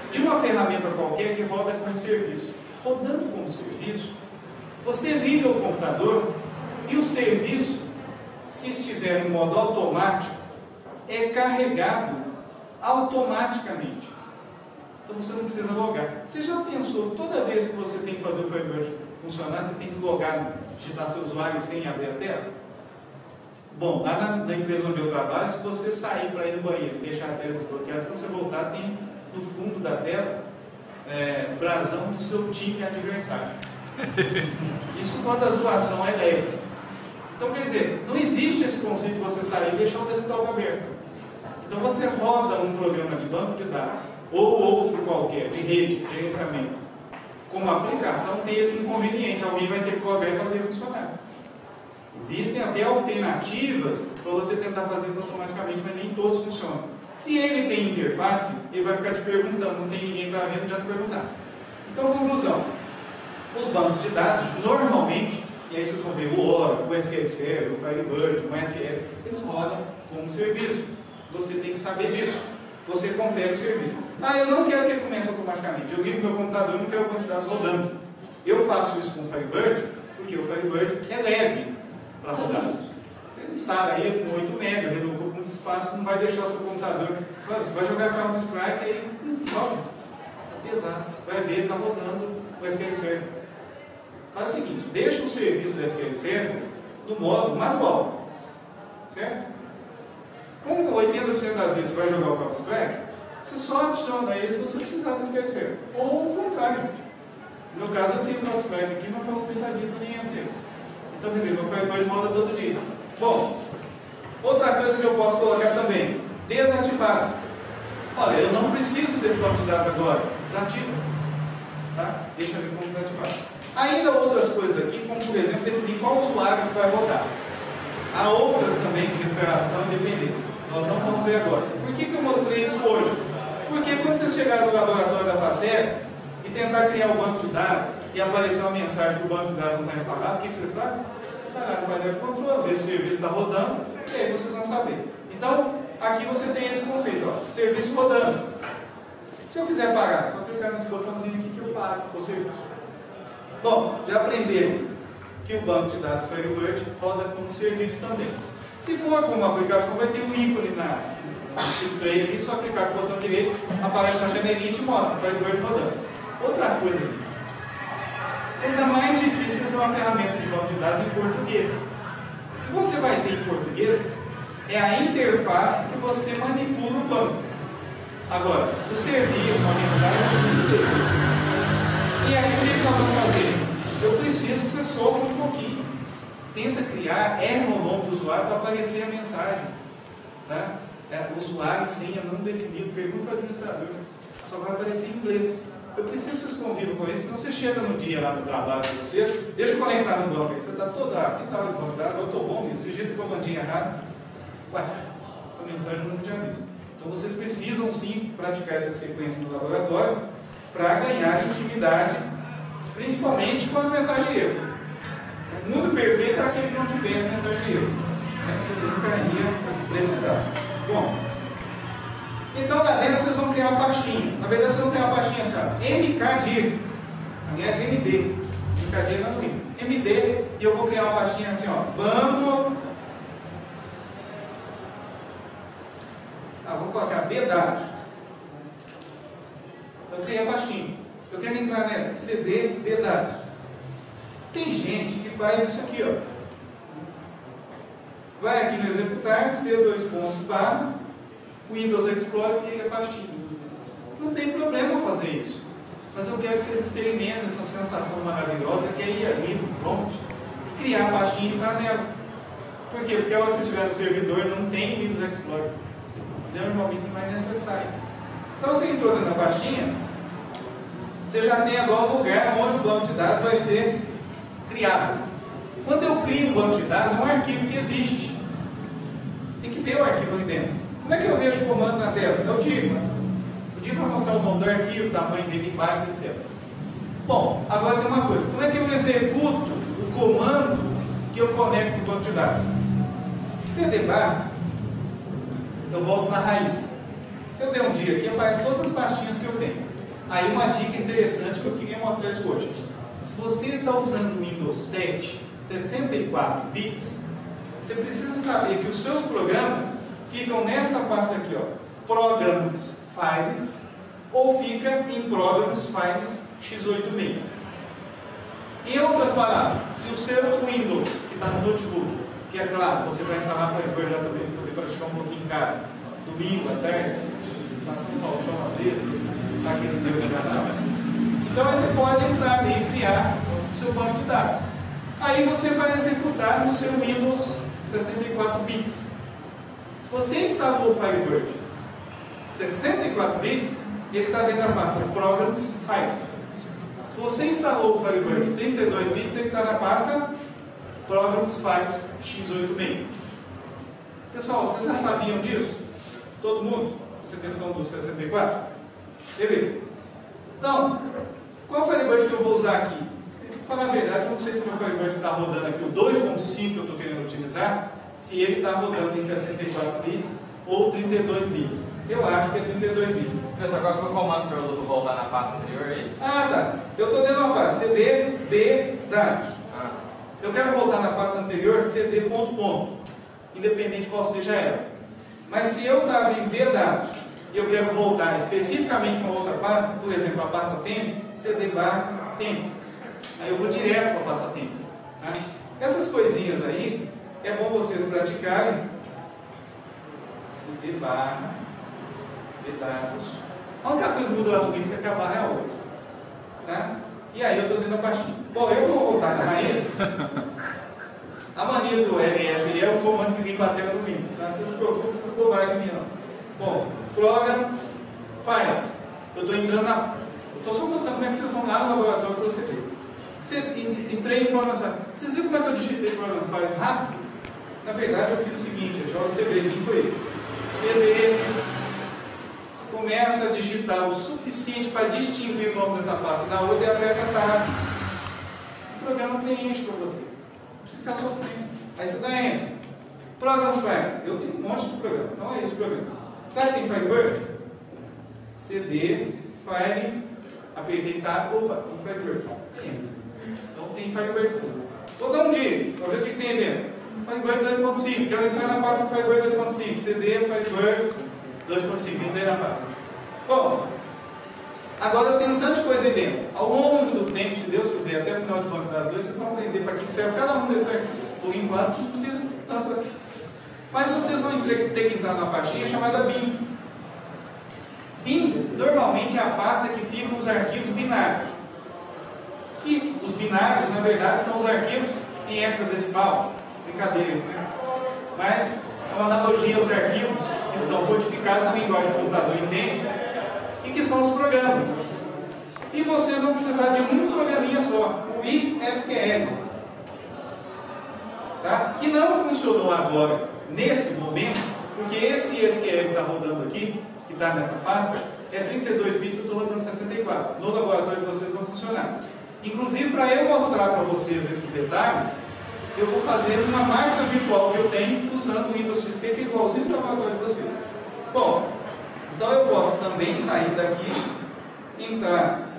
de uma ferramenta qualquer que roda como serviço. Rodando como serviço, você liga o computador e o serviço, se estiver no modo automático, é carregado automaticamente. Então você não precisa logar. Você já pensou, toda vez que você tem que fazer o Firebird funcionar, você tem que logar, digitar seu usuário sem abrir a tela? Bom, lá na empresa onde eu trabalho, se você sair para ir no banheiro, deixar a tela desbloqueada, quando você voltar, tem no fundo da tela brasão do seu time adversário. Isso quando a zoação é leve. Então, quer dizer, não existe esse conceito de você sair e deixar o desktop aberto. Então, você roda um programa de banco de dados, ou outro qualquer, de rede, de gerenciamento, como aplicação, tem esse inconveniente. Alguém vai ter que logar e fazer funcionar. Existem até alternativas para você tentar fazer isso automaticamente, mas nem todos funcionam. Se ele tem interface, ele vai ficar te perguntando, não tem ninguém para ver, não adianta perguntar. Então, conclusão. Os bancos de dados, normalmente, e aí vocês vão ver o Oracle, o SQL Server, o Firebird, o MySQL, eles rodam como serviço. Você tem que saber disso. Você confere o serviço. Ah, eu não quero que ele comece automaticamente. Eu ligo meu computador e não quero o banco de dados rodando. Eu faço isso com o Firebird, porque o Firebird é leve para rodar. Você instala aí com 8 megas, ele ocupa muito espaço, não vai deixar o seu computador. Você vai jogar Counter-Strike aí, joga. Está pesado. Vai ver, está rodando o SQL Server. Faz o seguinte, deixa o serviço do SQL Server no modo manual. Certo? Como 80% das vezes você vai jogar o Counter-Strike, você só adiciona ele se você precisar do SQL Server. Ou o contrário. No meu caso, eu tenho o Counter-Strike aqui, mas faz uns 30 dias que eu nem entro. Então, quer dizer, meu Firebird roda todo dia. Bom, outra coisa que eu posso colocar também, desativado. Olha, eu não preciso desse banco de dados agora. Desativa. Tá? Deixa eu ver como desativar. Ainda outras coisas aqui, como por exemplo, definir qual usuário que vai rodar. Há outras também de recuperação e dependência. Nós não vamos ver agora. Por que eu mostrei isso hoje? Porque quando vocês chegarem no laboratório da FACER e tentar criar o banco de dados e aparecer uma mensagem que o banco de dados não está instalado, o que vocês fazem? Está lá no painel de controle, ver se o serviço está rodando, e aí vocês vão saber. Então, aqui você tem esse conceito, ó, serviço rodando. Se eu quiser pagar, só clicar nesse botãozinho aqui que eu pago o serviço. Bom, já aprenderam que o banco de dados Firebird roda como serviço também. Se for como aplicação, vai ter um ícone no display ali, só clicar com o botão direito, aparece uma janelinha e te mostra Firebird rodando. Outra coisa aqui. A coisa mais difícil é uma ferramenta de banco de dados em português. O que você vai ter em português é a interface que você manipula o banco. Agora, o serviço, a mensagem é em português. E aí, o que nós vamos fazer? eu preciso que você sofra um pouquinho. Tenta criar, erra o nome do usuário para aparecer a mensagem. Tá? Usuário e senha não definido, pergunta ao administrador. Só vai aparecer em inglês. Eu preciso que vocês convivam com isso, senão você chega no dia lá no trabalho de vocês, deixa eu conectar no banco aí, você está toda, quem estava no banco, eu estou bom nisso, digita o comandinho errado. Ué, essa mensagem eu nunca tinha visto. Então vocês precisam sim praticar essa sequência no laboratório para ganhar intimidade, principalmente com as mensagens de erro. O mundo perfeito é aquele que não tiver mensagem de erro. Você nunca ia precisar. Bom, então lá dentro vocês vão criar uma pastinha. Na verdade vocês vão criar uma pastinha assim, ó, MKDIR. Aliás, MD. MKDIR não tem. MD, e eu vou criar uma pastinha assim, ó, banco. Vou colocar B dados. Eu criei a pastinha. Eu quero entrar nela, CD, B dados. Tem gente que faz isso aqui, ó. Vai aqui no executar, C2 pontos barra, Windows Explorer e cria a pastinha. Não tem problema fazer isso. Mas eu quero que vocês experimentem essa sensação maravilhosa que é ir ali no prompt, criar a pastinha e entrar nela. Por quê? Porque a hora que você estiver no servidor não tem Windows Explorer. Normalmente não é necessário. Então você entrou dentro da pastinha, você já tem agora o lugar onde o banco de dados vai ser criado. Quando eu crio um banco de dados, é um arquivo que existe. Você tem que ver o arquivo ali dentro. Como é que eu vejo o comando na tela? É o DIR. O DIR vai mostrar o nome do arquivo, o tamanho dele, em bytes, etc. Bom, agora tem uma coisa. Como é que eu executo o comando que eu conecto no banco de dados? CD barra, eu volto na raiz. Se eu der um dia aqui, aparece todas as pastinhas que eu tenho. Aí uma dica interessante que eu queria mostrar isso hoje. Se você está usando o Windows 7, 64 bits, você precisa saber que os seus programas ficam nessa pasta aqui, ó, Programs Files, ou fica em Programs Files x86. Em outras palavras, se o seu Windows, que está no notebook, que é claro, você vai instalar Firebird já também, para poder praticar um pouquinho em casa, domingo à tarde, está São Faustão às vezes, está aqui no meu canal. Então você pode entrar ali e criar o seu banco de dados. Aí você vai executar no seu Windows 64 bits. Se você instalou o Firebird 64 bits, ele está dentro da pasta Programs Files. Se você instalou o Firebird 32 bits, ele está na pasta Programs Files x86. Pessoal, vocês já sabiam disso? Todo mundo? Essa questão do 64? Beleza. Então, qual Firebird que eu vou usar aqui? Para falar a verdade, eu não sei se o meu Firebird que está rodando aqui, o 2.5 que eu estou querendo utilizar, se ele está rodando em 64 bits ou 32 bits. Eu acho que é 32 bits. Pessoal, qual foi o comando que o senhor usou para voltar na pasta anterior aí? Ah, tá. Eu estou dentro da pasta CD, B, dados. Eu quero voltar na pasta anterior, CD ponto, independente qual seja ela. Mas se eu estava em B dados e eu quero voltar especificamente para outra pasta, por exemplo, a pasta tempo, CD barra tempo. Aí eu vou direto para a pasta tempo. Tá? Essas coisinhas aí, é bom vocês praticarem. CD barra, B dados. A única coisa que muda lá no Windows é que a barra é a outra. Tá? E aí eu estou dentro da pastinha. Bom, eu vou voltar na raiz. A mania do LS aí é o comando que limpa a tela do Windows. Não se preocupem com essas bobagens minhas não. Bom, Program Files. Eu estou entrando na... Eu estou só mostrando como é que vocês vão lá no laboratório para você ver. Entrei em Programs Files. Vocês viram como é que eu digitei Programs Files rápido? Na verdade eu fiz o seguinte, o segredinho foi esse. CD... Começa a digitar o suficiente para distinguir o nome dessa pasta da outra e aperta Tab. O programa preenche para você. Não precisa ficar sofrendo. Aí você dá Enter. Programs Files. Eu tenho um monte de programas. Então é isso o programa. Sabe que tem Firebird? CD, File, apertei Tab, opa, tem Firebird. Enter. Então tem Firebird sim. Vou dar um dia para ver o que tem aí dentro. Firebird 2.5. Quero entrar na pasta Firebird 2.5. CD, Firebird 2.5, entrei na pasta. Bom, agora eu tenho um tanto de coisa aí dentro. Ao longo do tempo, se Deus quiser, até o final de banco das duas, vocês vão aprender para que serve cada um desses arquivos. Por enquanto, não precisa tanto assim. Mas vocês vão ter que entrar numa pastinha chamada bin. Bin, normalmente, é a pasta que fica os arquivos binários. Que Os binários, na verdade, são os arquivos em hexadecimal. Brincadeiras, né? Mas é uma analogia aos arquivos que estão codificados na linguagem que o computador entende e que são os programas. E vocês vão precisar de um programinha só, o ISQL. Tá? Que não funcionou agora, nesse momento, porque esse ISQL que está rodando aqui, que está nessa pasta, é 32 bits, eu estou rodando 64. No laboratório de vocês vai funcionar. Inclusive, para eu mostrar para vocês esses detalhes, eu vou fazer uma máquina virtual que eu tenho usando o Windows XP, que é igualzinho ao laboratório de vocês. Bom, então eu posso também sair daqui, entrar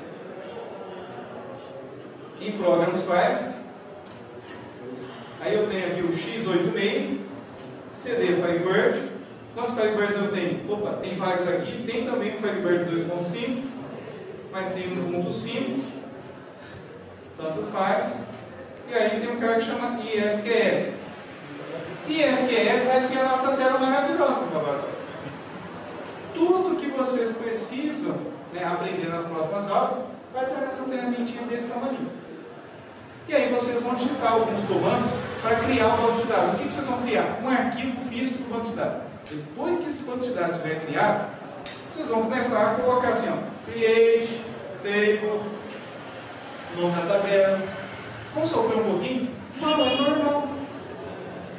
em Programs Files. Aí eu tenho aqui o x86, CD Firebird. Quantos Firebirds eu tenho? Opa, tem vários aqui. Tem também o Firebird 2.5, mas tem 1.5. Tanto faz. E aí tem um cara que chama ISQL. ISQL vai ser a nossa tela maravilhosa no laboratório. Tudo que vocês precisam, né, aprender nas próximas aulas vai estar nessa ferramentinha desse tamanho. E aí vocês vão digitar alguns comandos para criar o banco de dados. O que vocês vão criar? Um arquivo físico do banco de dados. Depois que esse banco de dados estiver criado, vocês vão começar a colocar assim, ó, create, table, nome da tabela. Vamos sofrer um pouquinho? Não, é normal.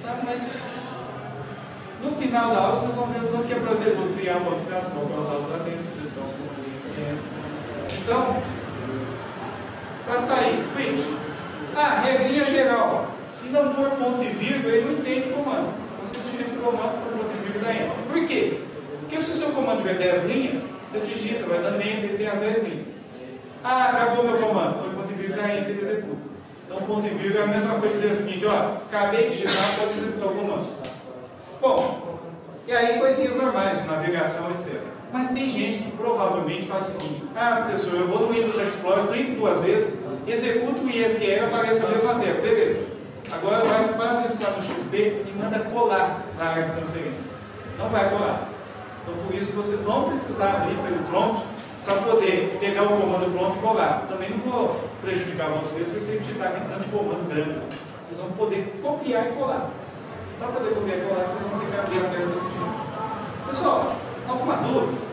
Sabe, mas no final da aula vocês vão ver o tanto que é prazeroso criar um banco de dados, colocar as aulas lá dentro, então os comandos. Então, para sair, quit. Regrinha geral. Se não pôr ponto e vírgula, ele não entende o comando. Então você digita o comando por ponto e vírgula da enter. Por quê? Porque se o seu comando tiver 10 linhas, você digita, vai dando enter e tem as 10 linhas. Acabou meu comando. Põe ponto e vírgula da enter e executa. Então ponto e vírgula é a mesma coisa dizer o seguinte, ó, acabei de digitar, pode executar o comando. Bom, e aí coisinhas normais de navegação, etc. Mas tem gente que provavelmente faz o seguinte, professor, eu vou no Windows Explorer, clico 2 vezes, executo o ISQL, aparece a mesma tela, beleza. Agora faz isso lá no XP e manda colar na área de transferência. Não vai colar. Então por isso que vocês vão precisar abrir pelo prompt para poder pegar o comando pronto e colar. Também não vou prejudicar vocês têm que digitar aquele tanto de comando grande. Vocês vão poder copiar e colar. Para poder copiar e colar, vocês vão ter que abrir a tela desse tipo. Pessoal, alguma dúvida?